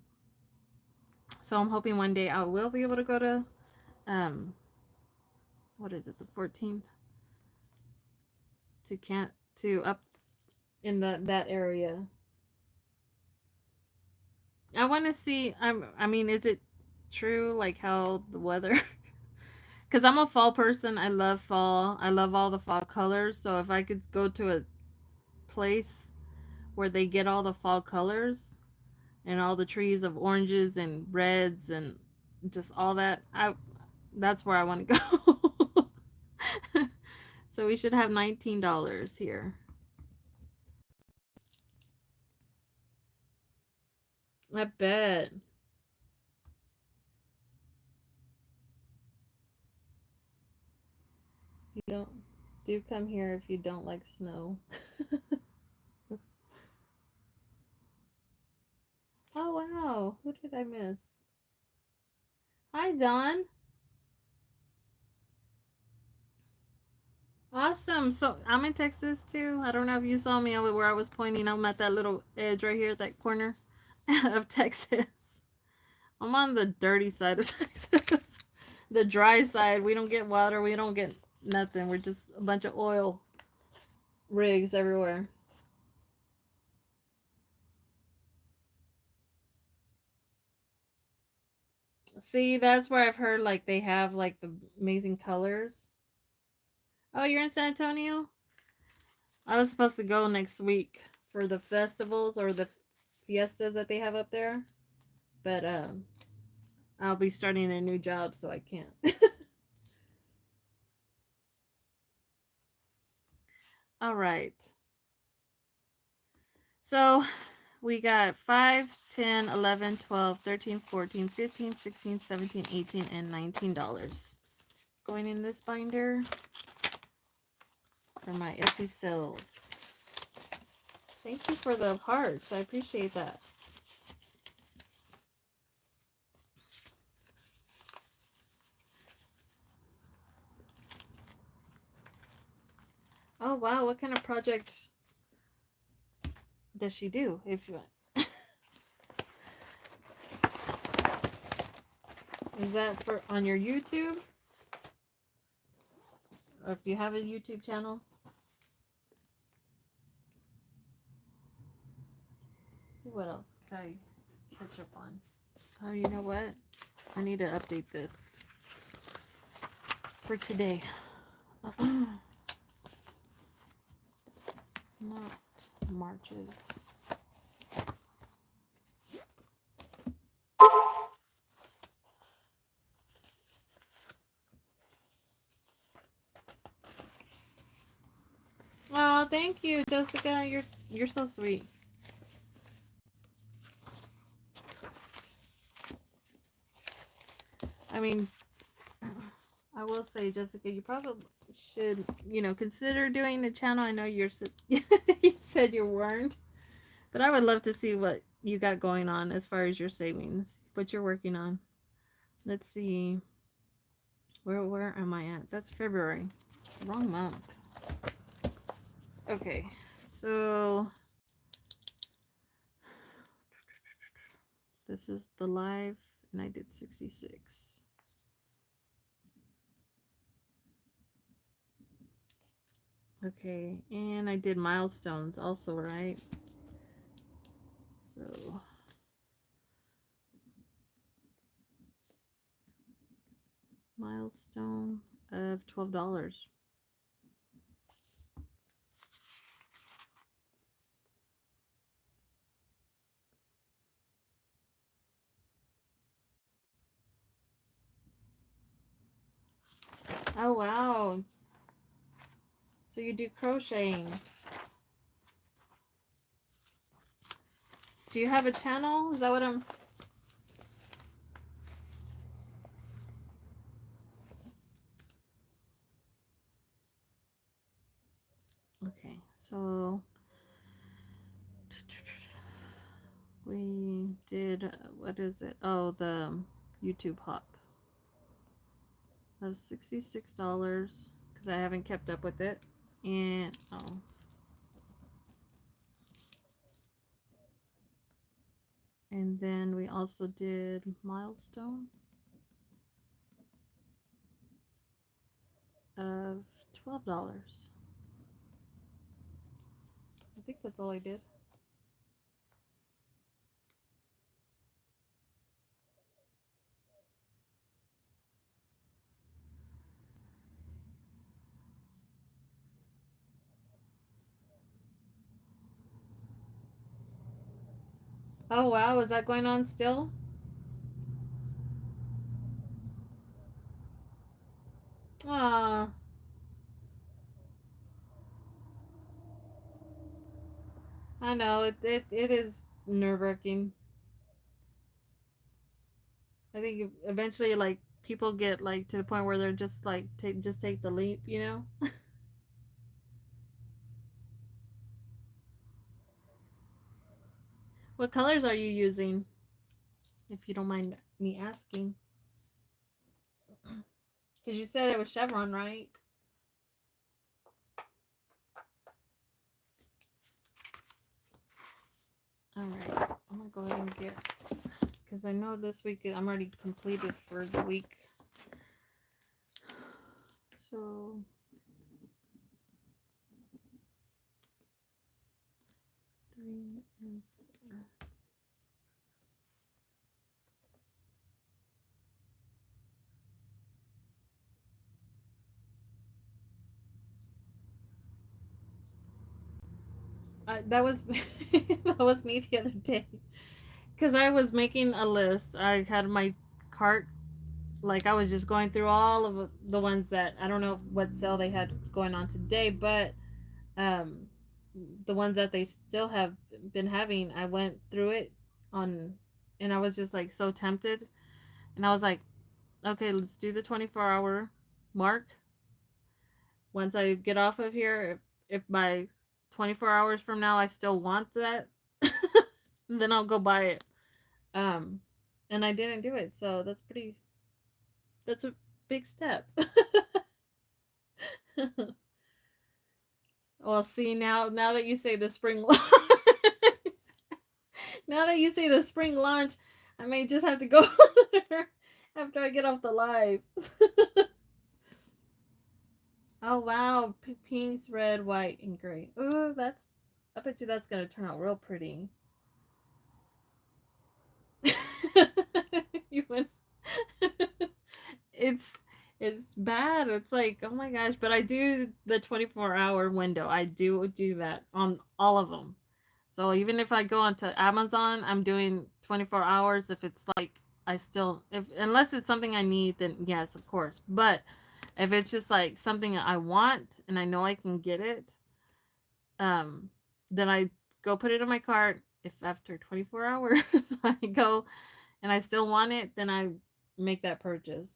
A: hoping one day I will be able to go to what is it, the 14th, to up in that area. I want to see. I mean, is it true like how the weather? Because I'm a fall person. I love fall. I love all the fall colors. So if I could go to a place where they get all the fall colors and all the trees of oranges and reds and just all that, that's where I want to go. So we should have $19 here. I bet. You don't do come here if you don't like snow. Oh wow, who did I miss? Hi Don. Awesome. So I'm in Texas too. I don't know if you saw me where I was pointing. I'm at that little edge right here, that corner of Texas. I'm on the dirty side of Texas. The dry side. We don't get water. We don't get nothing. We're just a bunch of oil rigs everywhere. See, that's where I've heard like they have like the amazing colors. Oh, you're in San Antonio? I was supposed to go next week for the festivals or the fiestas that they have up there, but I'll be starting a new job, so I can't. All right. So we got 5, 10, 11, 12, 13, 14, 15, 16, 17, 18, and $19 going in this binder for my Etsy sales. Thank you for the hearts. I appreciate that. Oh wow, what kind of project does she do? If you is that for on your YouTube? Or if you have a YouTube channel? Let's see what else can I catch up on. Oh, you know what? I need to update this for today. It's not March's. Oh, thank you, Jessica. You're so sweet. I mean, I will say, Jessica, you probably should, consider doing a channel. I know you said you weren't, but I would love to see what you got going on as far as your savings, what you're working on. Let's see. Where am I at? That's February. Wrong month. Okay, so this is the live, and I did 66. Okay, and I did milestones also, right? So milestone of $12. Oh wow. So you do crocheting. Do you have a channel? Is that what I'm... Okay, so we did, what is it? Oh, the YouTube hop of $66 because I haven't kept up with it. And and then we also did milestone of $12. I think that's all I did. Oh wow, is that going on still? Ah, I know it is nerve-wracking. I think eventually like people get like to the point where they're just like take the leap, you know? What colors are you using, if you don't mind me asking? Because you said it was chevron, right? All right, I'm gonna go ahead and get, because I know this week I'm already completed for the week. So 3 and 4. That was that was me the other day. Because I was making a list. I had my cart, like I was just going through all of the ones that I don't know what sale they had going on today, but um, the ones that they still have been having, I went through it on, and I was just like so tempted, and I was like, okay, let's do the 24-hour mark. Once I get off of here, if by 24 hours from now I still want that, then I'll go buy it. Um, and I didn't do it, so that's a big step. Well, see, now that you say the spring now that you say the spring launch, I may just have to go there after I get off the live. Oh wow, pinks, red, white, and gray. Ooh, that's, I bet you that's gonna turn out real pretty. You went. it's it's bad. It's like, oh my gosh, but I do the 24-hour window. I do that on all of them. So even if I go onto Amazon, I'm doing 24 hours. If it's like I still, if unless it's something I need, then yes, of course. But if it's just like something I want and I know I can get it, um, then I go put it in my cart. If after 24 hours I go and I still want it, then I make that purchase.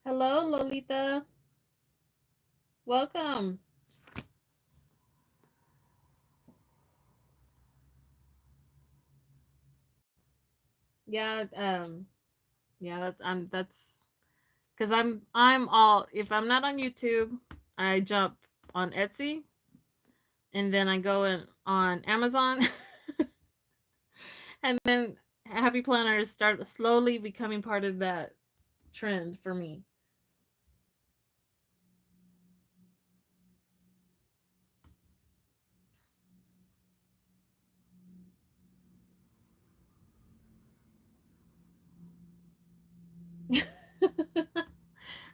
A: Hello, Lolita. Welcome. Yeah, yeah, that's because I'm all, if I'm not on YouTube, I jump on Etsy and then I go in on Amazon and then happy planners start slowly becoming part of that trend for me.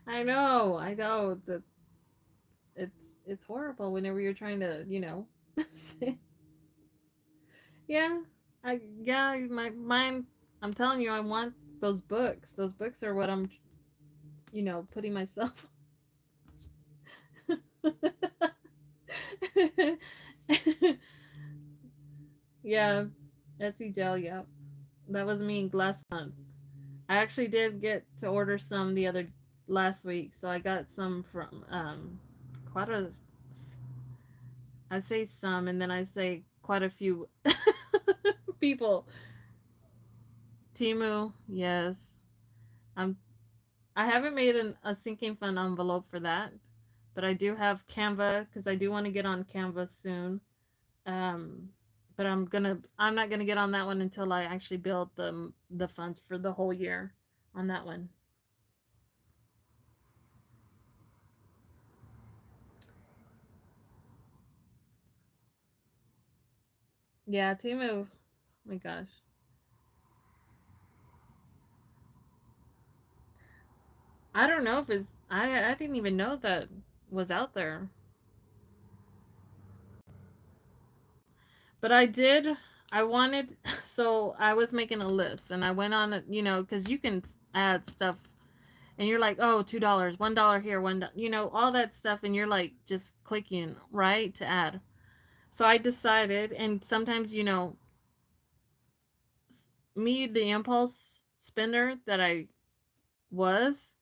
A: I know that it's horrible whenever you're trying to, yeah, my mind. I'm telling you, I want those books. Those books are what I'm, putting myself. Yeah, Etsy gel. Yep, that was me last month. I actually did get to order some the other last week, so I got some from quite a. I say some, and then I say quite a few people. Timu, yes. I'm. I haven't made a sinking fund envelope for that, but I do have Canva because I do want to get on Canva soon. Um, but I'm not gonna get on that one until I actually build the funds for the whole year on that one. Yeah, Timu. Oh my gosh, I don't know if it's. I didn't even know that was out there, but I did. I wanted. So I was making a list, and I went on it. Because you can add stuff and you're like, oh, $2, $1 here, all that stuff, and you're like just clicking right to add. So I decided, and sometimes, me, the impulse spender that I was,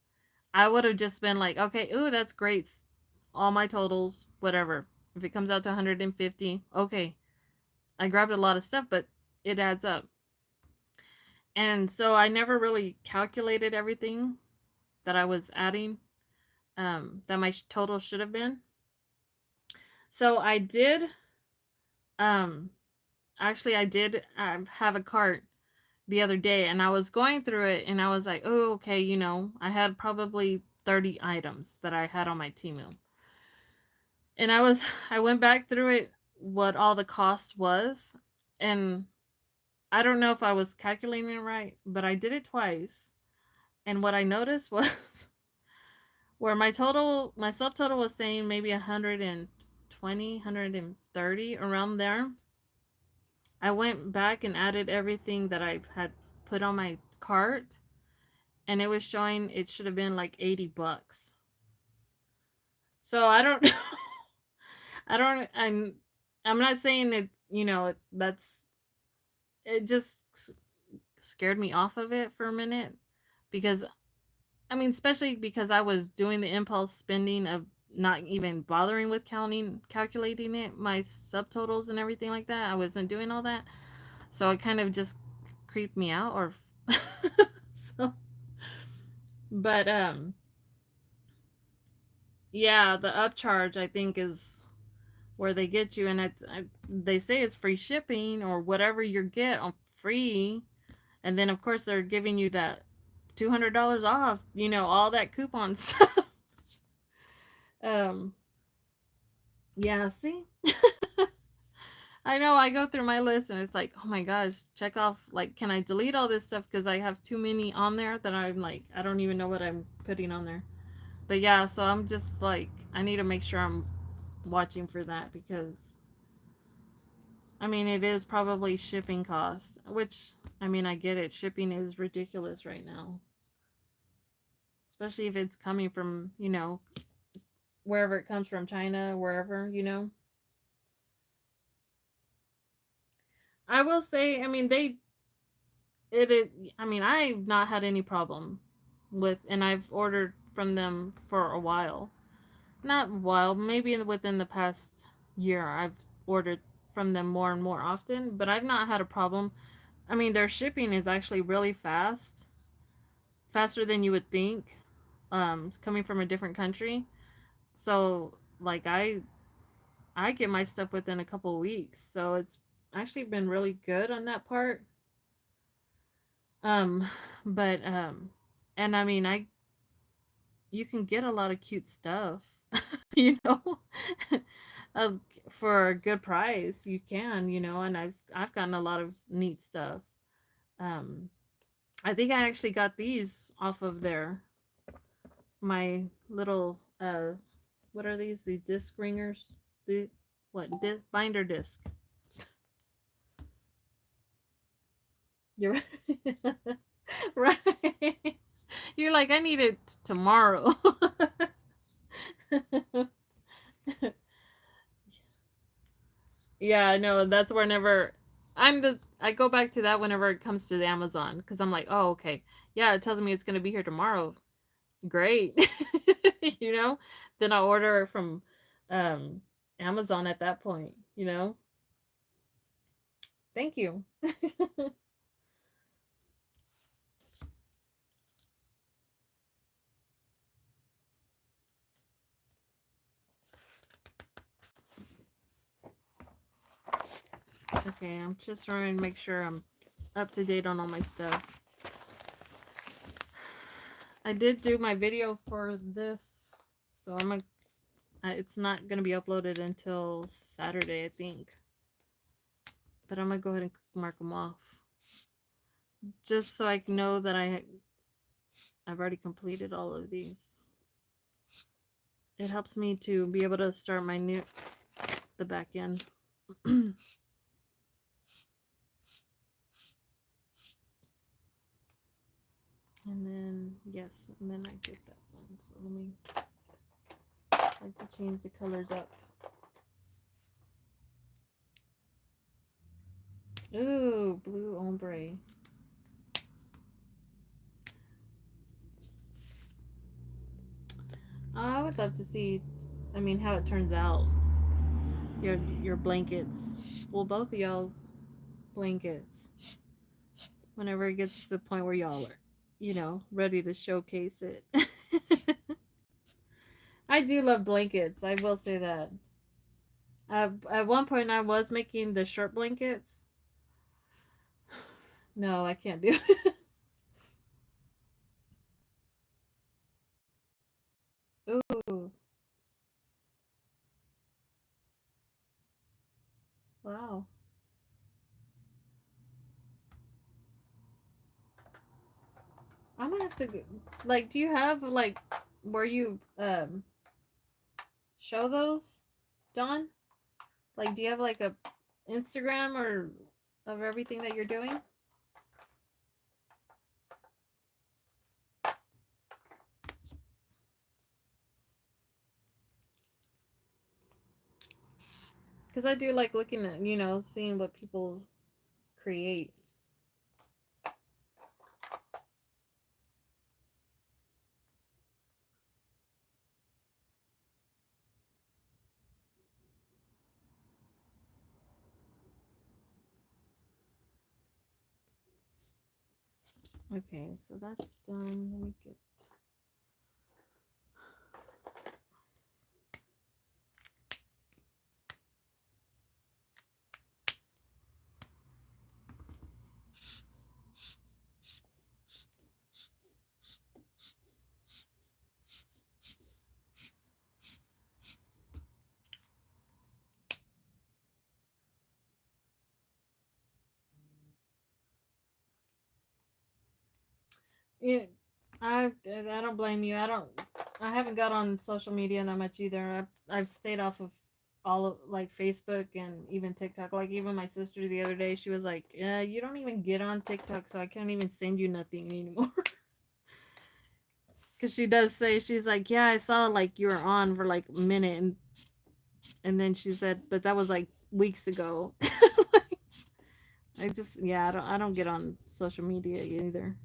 A: I would have just been like, okay, ooh, that's great. All my totals, whatever. If it comes out to 150, okay. I grabbed a lot of stuff, but it adds up. And so I never really calculated everything that I was adding, that my total should have been. So I did, um, actually, I did have a cart the other day, and I was going through it, and I was like, oh, okay, I had probably 30 items that I had on my Temu. And I went back through it, what all the cost was, and I don't know if I was calculating it right, but I did it twice. And what I noticed was where my subtotal was saying maybe 120, 130 around there. I went back and added everything that I had put on my cart, and it was showing it should have been like $80. So I don't I don't I'm not saying that, that's it just scared me off of it for a minute because I mean, especially because I was doing the impulse spending of not even bothering with calculating it, my subtotals and everything like that. I wasn't doing all that. So it kind of just creeped me out or so but yeah, the upcharge I think is where they get you, and they say it's free shipping or whatever you get on free, and then of course they're giving you that $200 off, all that coupon stuff. um yeah, see. I know, I go through my list and it's like, oh my gosh, check off, like, can I delete all this stuff because I have too many on there that I'm like, I don't even know what I'm putting on there. But yeah, so I'm just like, I need to make sure I'm watching for that because I mean, it is probably shipping cost, which I mean, I get it. Shipping is ridiculous right now, especially if it's coming from, wherever it comes from, China, wherever. I will say, I mean, it is, I mean, I've not had any problem with, and I've ordered from them for a while. Not a while, maybe within the past year, I've ordered from them more and more often, but I've not had a problem. I mean, their shipping is actually really fast, faster than you would think, coming from a different country. So, like, I get my stuff within a couple of weeks, so it's actually been really good on that part. Um, but and I mean, you can get a lot of cute stuff, you know, um, for a good price. You can, and I've gotten a lot of neat stuff. Um, I think I actually got these off of my little what are these? These disc ringers? These what binder disc? You're right. You're like, I need it tomorrow. Yeah, no, that's whenever I go back to that whenever it comes to the Amazon because I'm like, oh, okay, yeah, it tells me it's gonna be here tomorrow. Great, you know. Then I'll order it from um Amazon at that point. Thank you. Okay, I'm just trying to make sure I'm up to date on all my stuff. I did do my video for this, so it's not gonna be uploaded until Saturday, I think. But I'm gonna go ahead and mark them off, just so I know that I've already completed all of these. It helps me to be able to start the back end. And then yes, and then I get that one. So let me like to change the colors up. Ooh, blue ombre. I would love to see, I mean, how it turns out. Your blankets. Well, both of y'all's blankets. Whenever it gets to the point where y'all are, ready to showcase it. I do love blankets. I will say that. At one point, I was making the shirt blankets. No, I can't do it. Ooh, wow. I'm gonna have to like. Do you have like where you show those, Dawn? Like, do you have like a Instagram or of everything that you're doing? Because I do like looking at, seeing what people create. Okay, so that's done. Let me get. Yeah, I don't blame you. I haven't got on social media that much either. I've stayed off of all of like Facebook and even TikTok. Like even my sister the other day, she was like, "Yeah, you don't even get on TikTok, so I can't even send you nothing anymore." Because she does say she's like, "Yeah, I saw like you were on for like a minute," and then she said, "But that was like weeks ago." Like, I don't get on social media either.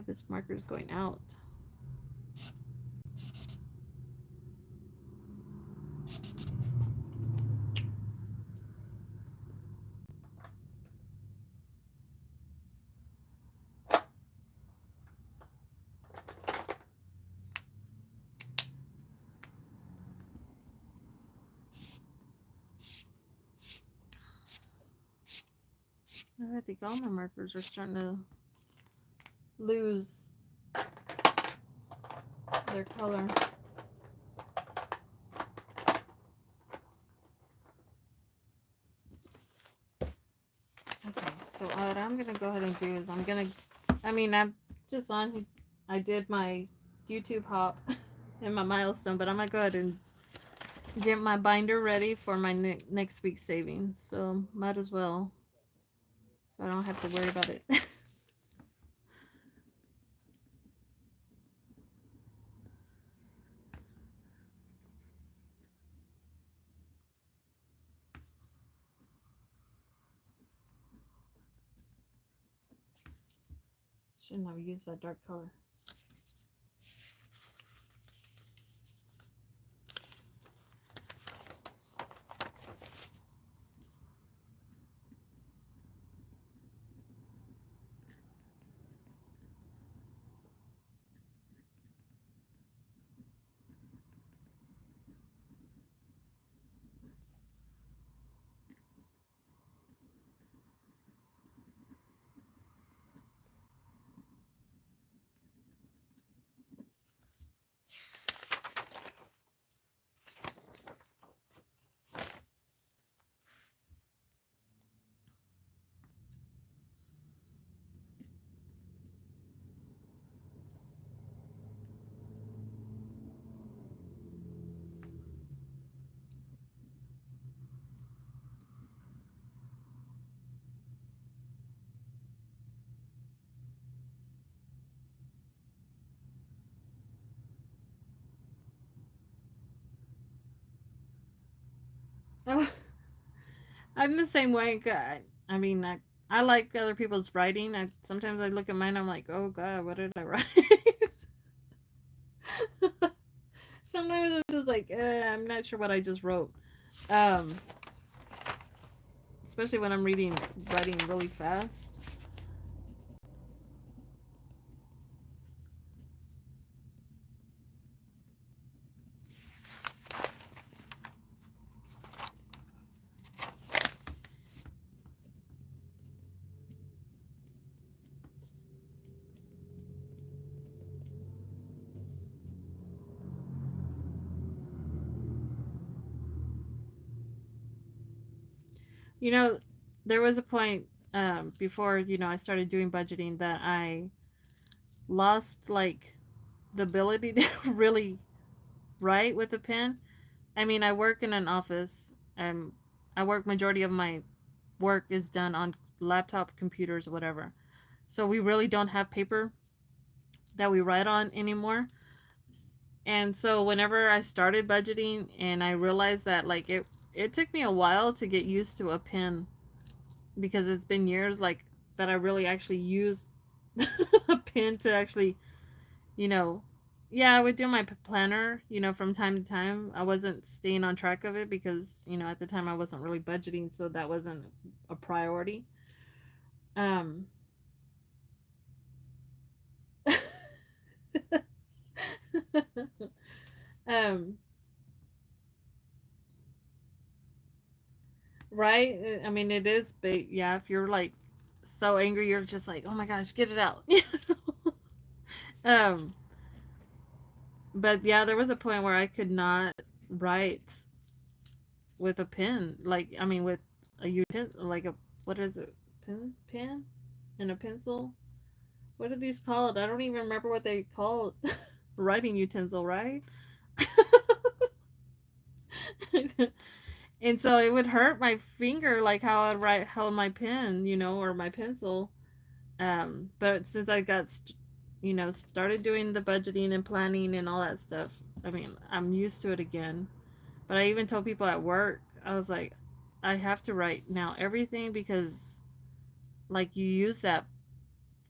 A: This marker's going out. I think all my markers are starting to lose their color. Okay, so what I'm gonna go ahead and do is I'm just on, I did my YouTube hop and my milestone, but I'm gonna go ahead and get my binder ready for my next week's savings. So might as well, so I don't have to worry about it. Shouldn't have used that dark color. Oh, I'm the same way. I mean, I like other people's writing. Sometimes I look at mine, I'm like, oh God, what did I write? Sometimes it's just like, I'm not sure what I just wrote. Um, Especially when I'm writing really fast. You know, there was a point before, I started doing budgeting that I lost like the ability to really write with a pen. I mean, I work in an office and I work majority of my work is done on laptop computers or whatever. So we really don't have paper that we write on anymore. And so whenever I started budgeting and I realized that like it took me a while to get used to a pen because it's been years like that I really actually use a pen to actually, you know, yeah, I would do my planner, from time to time. I wasn't staying on track of it because, at the time I wasn't really budgeting, so that wasn't a priority. Um um right? I mean, it is big. Yeah, if you're like so angry, you're just like, "Oh my gosh, get it out." um but yeah, there was a point where I could not write with a pen. Like, I mean, with a utensil, like a, what is it? Pen and a pencil. What are these called? I don't even remember what they call it. Writing utensil, right? And so it would hurt my finger, like how I'd write, how my pen, or my pencil. But since I got, started doing the budgeting and planning and all that stuff, I mean, I'm used to it again. But I even told people at work, I was like, I have to write now everything because, like, you use that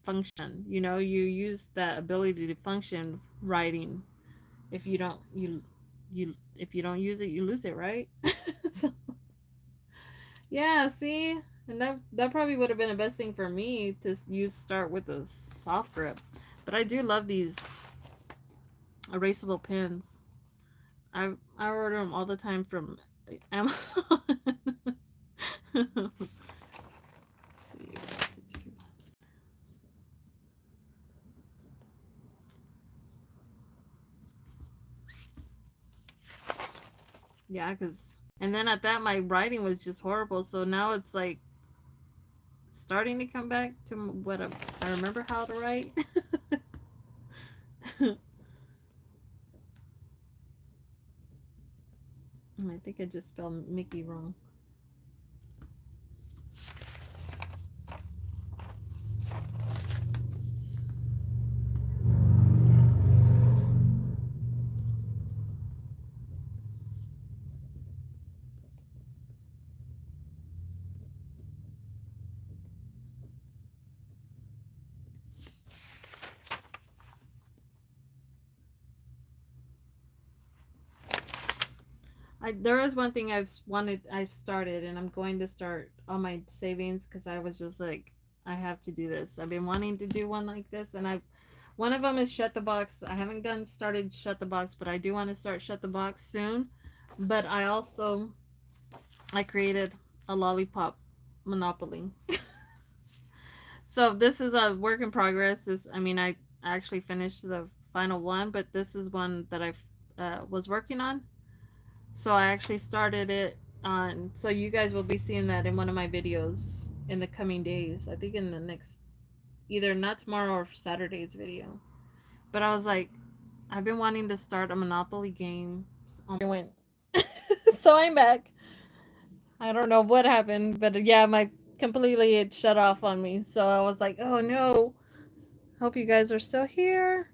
A: function, you use that ability to function writing. If you don't, if you don't use it, you lose it, right? So, yeah, see, and that probably would have been the best thing for me to start with the soft grip. But I do love these erasable pens. I order them all the time from Amazon. Yeah, because, and then at that, my writing was just horrible. So now it's like starting to come back to what I remember how to write. I think I just spelled Mickey wrong. There is one thing I've started, and I'm going to start on my savings because I was just like, I have to do this. I've been wanting to do one like this, and one of them is Shut the Box. I haven't started Shut the Box, but I do want to start Shut the Box soon. But I created a lollipop monopoly. So this is a work in progress. I actually finished the final one, but this is one that I was working on. So I actually started it on. So you guys will be seeing that in one of my videos in the coming days. I think in the next, either not tomorrow or Saturday's video. But I was like, I've been wanting to start a Monopoly game. I went. So I'm back. I don't know what happened, but yeah, my completely it shut off on me. So I was like, oh no. Hope you guys are still here.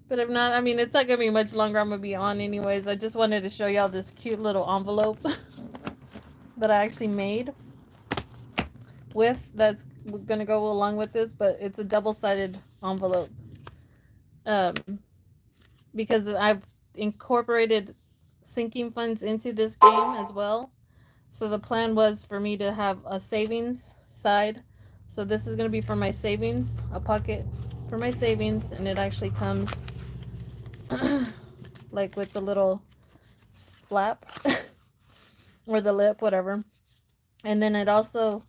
A: But if not, I mean, it's not gonna be much longer. I'm gonna be on anyways. I just wanted to show y'all this cute little envelope that I actually made that's gonna go along with this, but it's a double-sided envelope. Um, because I've incorporated sinking funds into this game as well. So the plan was for me to have a savings side. So this is gonna be for my savings, a pocket for my savings, and it actually comes like with the little flap or the lip, whatever. And then it also,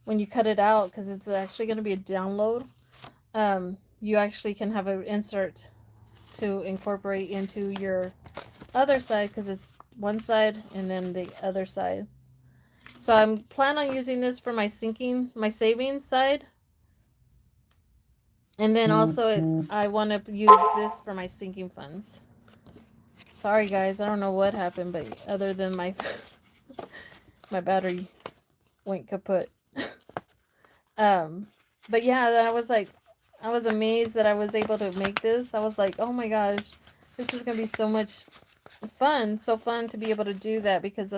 A: when you cut it out, because it's actually going to be a download, you actually can have an insert to incorporate into your other side, because it's one side and then the other side. So I'm planning on using this for my savings side. And then also I want to use this for my sinking funds. Sorry guys, I don't know what happened, but other than my my battery went kaput. But yeah, I was amazed that I was able to make this. I was like, oh my gosh, this is gonna be so much fun. So fun to be able to do that because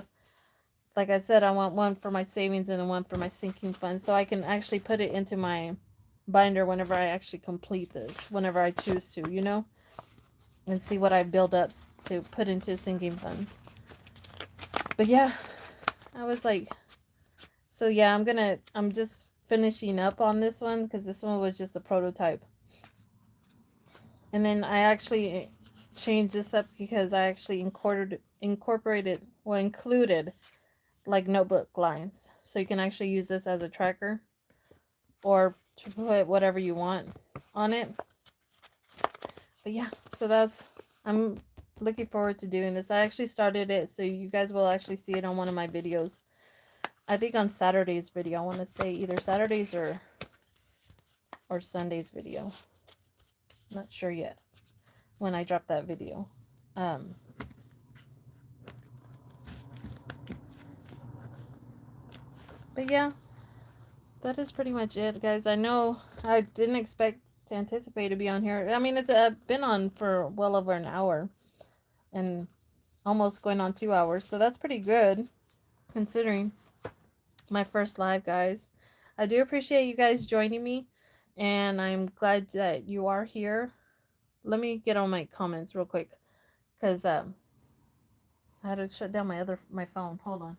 A: like I said, I want one for my savings and then one for my sinking fund. So I can actually put it into my binder whenever I actually complete this, whenever I choose to, and see what I build up to put into sinking funds. But yeah, I was like, so yeah, I'm just finishing up on this one because this one was just a prototype. And then I actually changed this up because I actually included like notebook lines. So you can actually use this as a tracker or to put whatever you want on it. But yeah, so I'm looking forward to doing this. I actually started it, so you guys will actually see it on one of my videos. I think on Saturday's video. I want to say either Saturday's or Sunday's video. Not sure yet when I drop that video. But yeah, that is pretty much it, guys. I know I didn't expect to anticipate to be on here. I mean, it's been on for well over an hour and almost going on 2 hours, so that's pretty good considering my first live, guys. I do appreciate you guys joining me, and I'm glad that you are here. Let me get on my comments real quick because I had to shut down my phone. Hold on.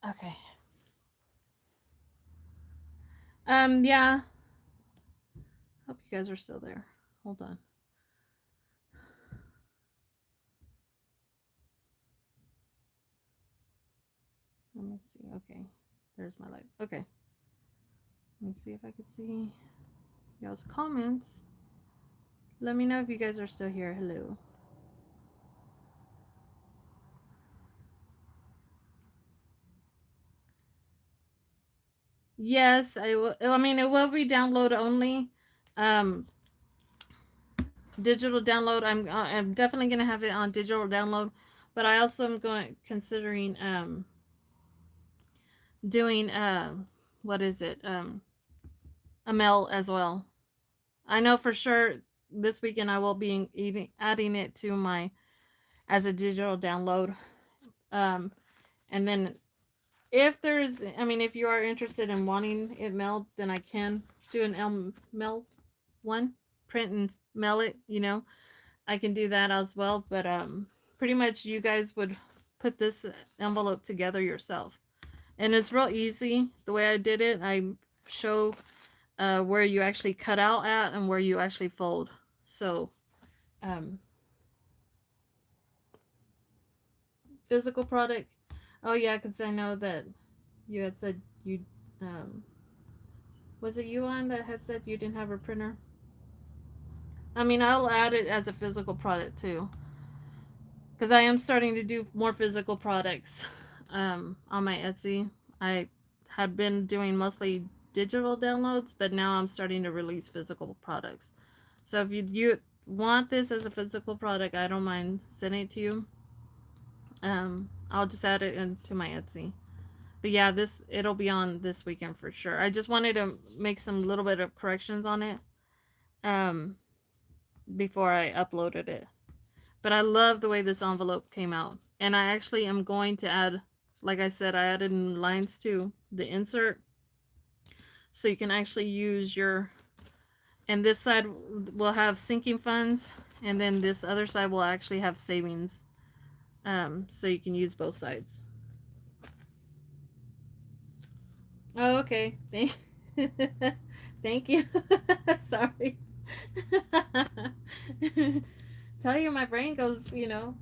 A: Okay. Yeah. Hope you guys are still there. Hold on. me see. Okay, there's my light. Okay, let me see if I can see y'all's comments. Let me know if you guys are still here. Hello. Yes, I will. I mean, it will be download only. Um, digital download. I'm definitely gonna have it on digital download, but I also am going considering doing what is it a mail as well. I know for sure this weekend I will be adding it to my as a digital download. Um, and then if there's, I mean, if you are interested in wanting it mailed, then I can do an mail one, print and mail it. You know, I can do that as well. But pretty much you guys would put this envelope together yourself, and it's real easy. The way I did it, I show where you actually cut out at and where you actually fold. So, physical product. Oh yeah, because I know that you had said you was it you on that had said you didn't have a printer? I mean, I'll add it as a physical product too, because I am starting to do more physical products on my Etsy. I had been doing mostly digital downloads, but now I'm starting to release physical products. So if you want this as a physical product, I don't mind sending it to you. I'll just add it into my Etsy. But yeah, it'll be on this weekend for sure. I just wanted to make some little bit of corrections on it um before I uploaded it. But I love the way this envelope came out. And I actually am going to add, like I said, I added in lines too, the insert. So you can actually use your, and this side will have sinking funds, and then this other side will actually have savings. So you can use both sides. Oh, okay. Thank you. Sorry. Tell you my brain goes,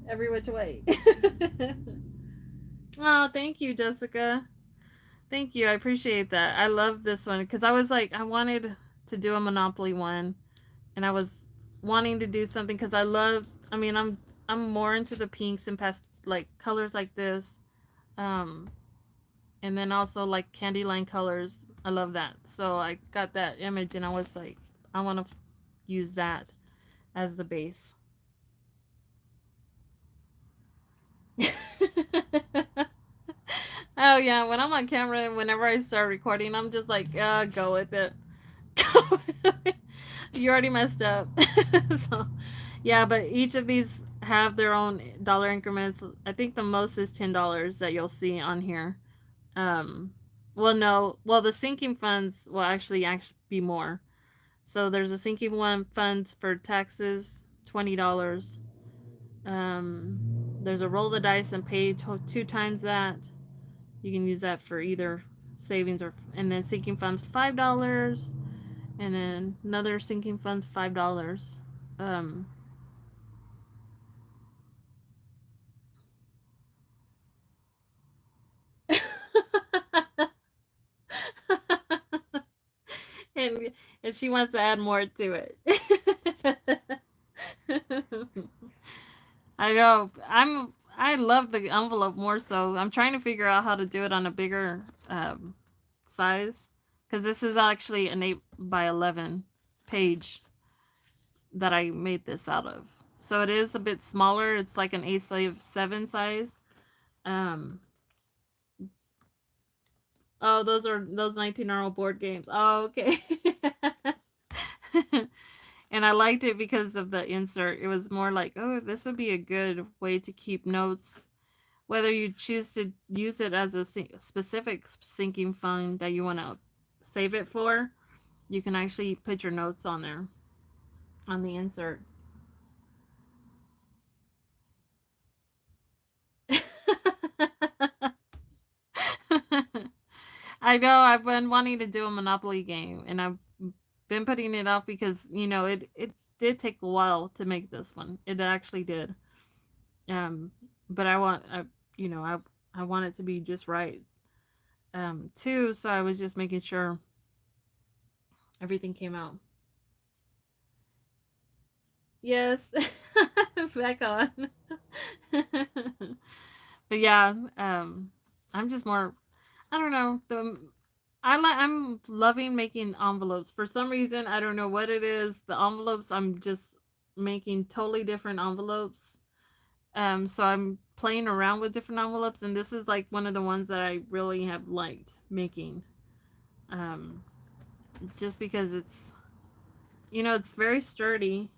A: every which way. Oh, thank you, Jessica. Thank you. I appreciate that. I love this one because I was like, I wanted to do a Monopoly one, and I was wanting to do something because I mean, I'm more into the pinks and past like colors like this. Um, and then also like candy line colors. I love that. So I got that image and I was like, I want to use that as the base. Oh yeah, when I'm on camera and whenever I start recording, I'm just like, go with it. You already messed up. So yeah, but each of these have their own dollar increments. I think the most is $10 that you'll see on here. Well, no, well, the sinking funds will actually be more. So there's a sinking one fund for taxes, $20. There's a roll the dice and pay two times that. You can use that for either savings and then sinking funds $5, and then another sinking funds $5. Um, and and she wants to add more to it. I know. I love the envelope more so. I'm trying to figure out how to do it on a bigger size because this is actually an 8x11 page that I made this out of. So it is a bit smaller. It's like an A7 size. Um oh, those 19-year-old board games. Oh, okay. And I liked it because of the insert. It was more like, oh, this would be a good way to keep notes. Whether you choose to use it as a specific sinking fund that you want to save it for, you can actually put your notes on there on the insert. I know I've been wanting to do a Monopoly game, and I've been putting it off because it did take a while to make this one. It actually did. But I want I want it to be just right. too. So I was just making sure everything came out. Yes. Back on. But yeah, I'm just more, I don't know, I'm loving making envelopes. For some reason, I don't know what it is. The envelopes, I'm just making totally different envelopes. So I'm playing around with different envelopes, and this is like one of the ones that I really have liked making. Um, just because it's, it's very sturdy.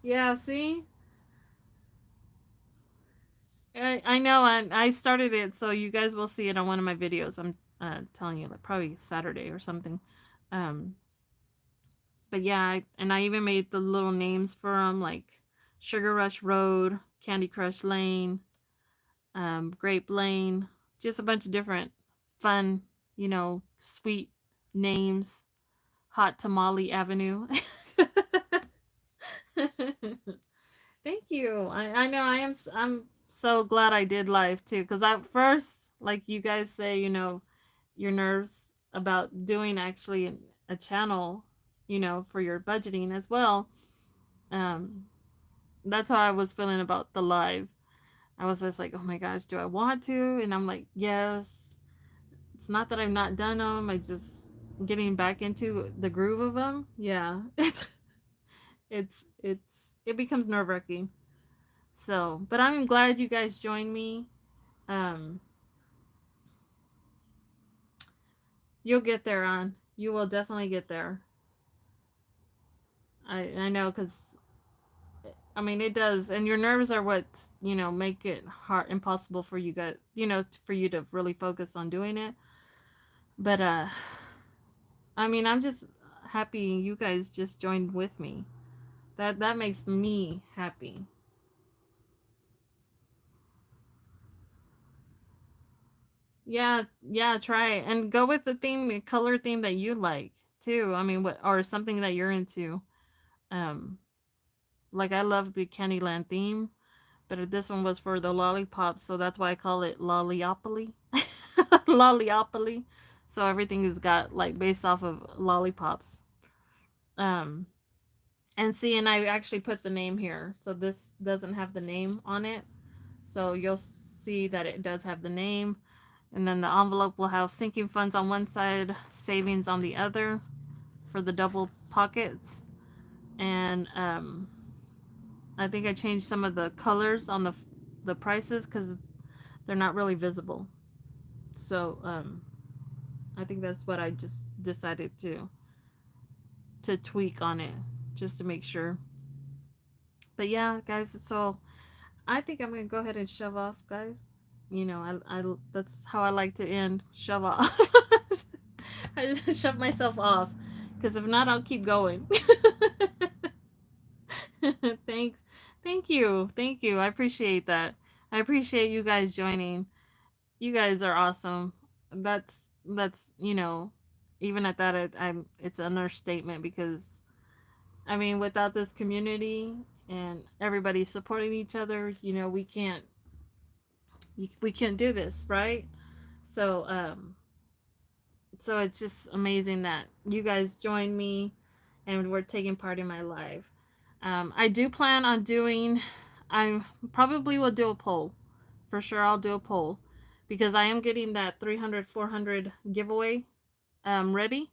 A: Yeah, see? I know, and I started it, so you guys will see it on one of my videos. I'm telling you, like probably Saturday or something. Um, but yeah, and I even made the little names for them, like Sugar Rush Road, Candy Crush Lane, Grape Lane, just a bunch of different fun, sweet names. Hot Tamale Avenue. Thank you. I know I'm so glad I did live too, because at first, like you guys say, your nerves about doing actually a channel, for your budgeting as well. Um, that's how I was feeling about the live. I was just like, oh my gosh, do I want to? And I'm like, yes. It's not that I've not done them. I just getting back into the groove of them. Yeah, it becomes nerve wracking. So, but I'm glad you guys joined me. Um, you'll get there, on. You will definitely get there. I know, because I mean it does, and your nerves are what make it hard, impossible for you guys, for you to really focus on doing it. But I mean, I'm just happy you guys just joined with me. That makes me happy. Yeah, yeah, try it. And go with the color theme that you like too. I mean, what or something that you're into. Um, like I love the Candyland theme, but this one was for the lollipops, so that's why I call it Lolliopoly. Lolliopoly. So everything is got like based off of lollipops. Um, and see, and I actually put the name here. So this doesn't have the name on it. So you'll see that it does have the name. And then the envelope will have sinking funds on one side, savings on the other for the double pockets. And I think I changed some of the colors on the prices because they're not really visible. So I think that's what I just decided to tweak on it just to make sure. But yeah, guys, so I think I'm gonna go ahead and shove off, guys. I that's how I like to end. Shove off. I shove myself off, because if not, I'll keep going. Thanks, thank you. I appreciate that. I appreciate you guys joining. You guys are awesome. That's even at that, it's an understatement, because I mean, without this community and everybody supporting each other, we can't do this, right? So so it's just amazing that you guys joined me and we're taking part in my live. I do plan on doing, I probably will do a poll. For sure, I'll do a poll, because I am getting that 300, 400 giveaway ready.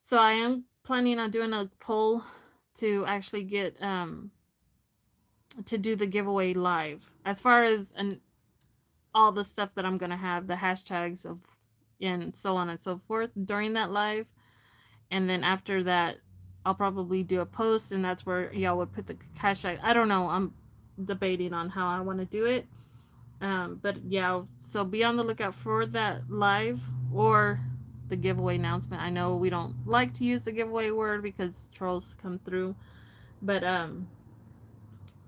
A: So I am planning on doing a poll to actually get to do the giveaway live. As far as all the stuff that I'm gonna have, the hashtags of and so on and so forth during that live, and then after that, I'll probably do a post, and that's where y'all would put the hashtag. I don't know. I'm debating on how I want to do it. But yeah, so be on the lookout for that live or the giveaway announcement. I know we don't like to use the giveaway word because trolls come through, but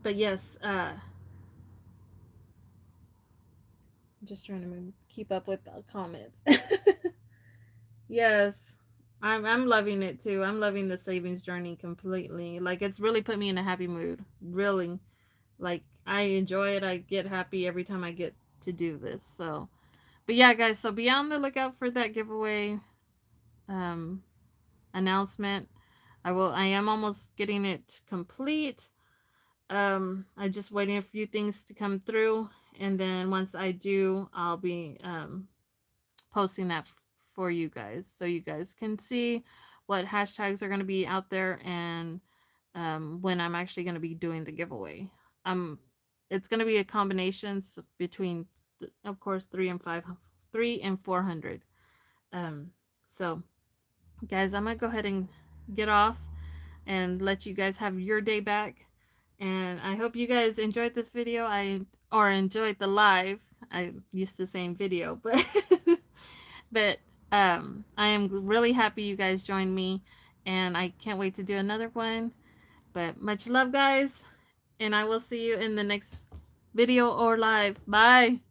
A: yes, I'm just trying to keep up with the comments. Yes, I'm loving it too. I'm loving the savings journey completely. Like, it's really put me in a happy mood. Really, like I enjoy it. I get happy every time I get to do this. So, but yeah, guys, so be on the lookout for that giveaway um, announcement. I am almost getting it complete. I'm just waiting a few things to come through, and then once I do, I'll be posting that for you guys, so you guys can see what hashtags are going to be out there, and when I'm actually going to be doing the giveaway. It's going to be a combination between, of course, 3 and 400. Um, so, guys, I'm gonna go ahead and get off and let you guys have your day back. And I hope you guys enjoyed this video. Or enjoyed the live. I used to saying video, but but I am really happy you guys joined me, and I can't wait to do another one. But much love, guys, and I will see you in the next video or live. Bye.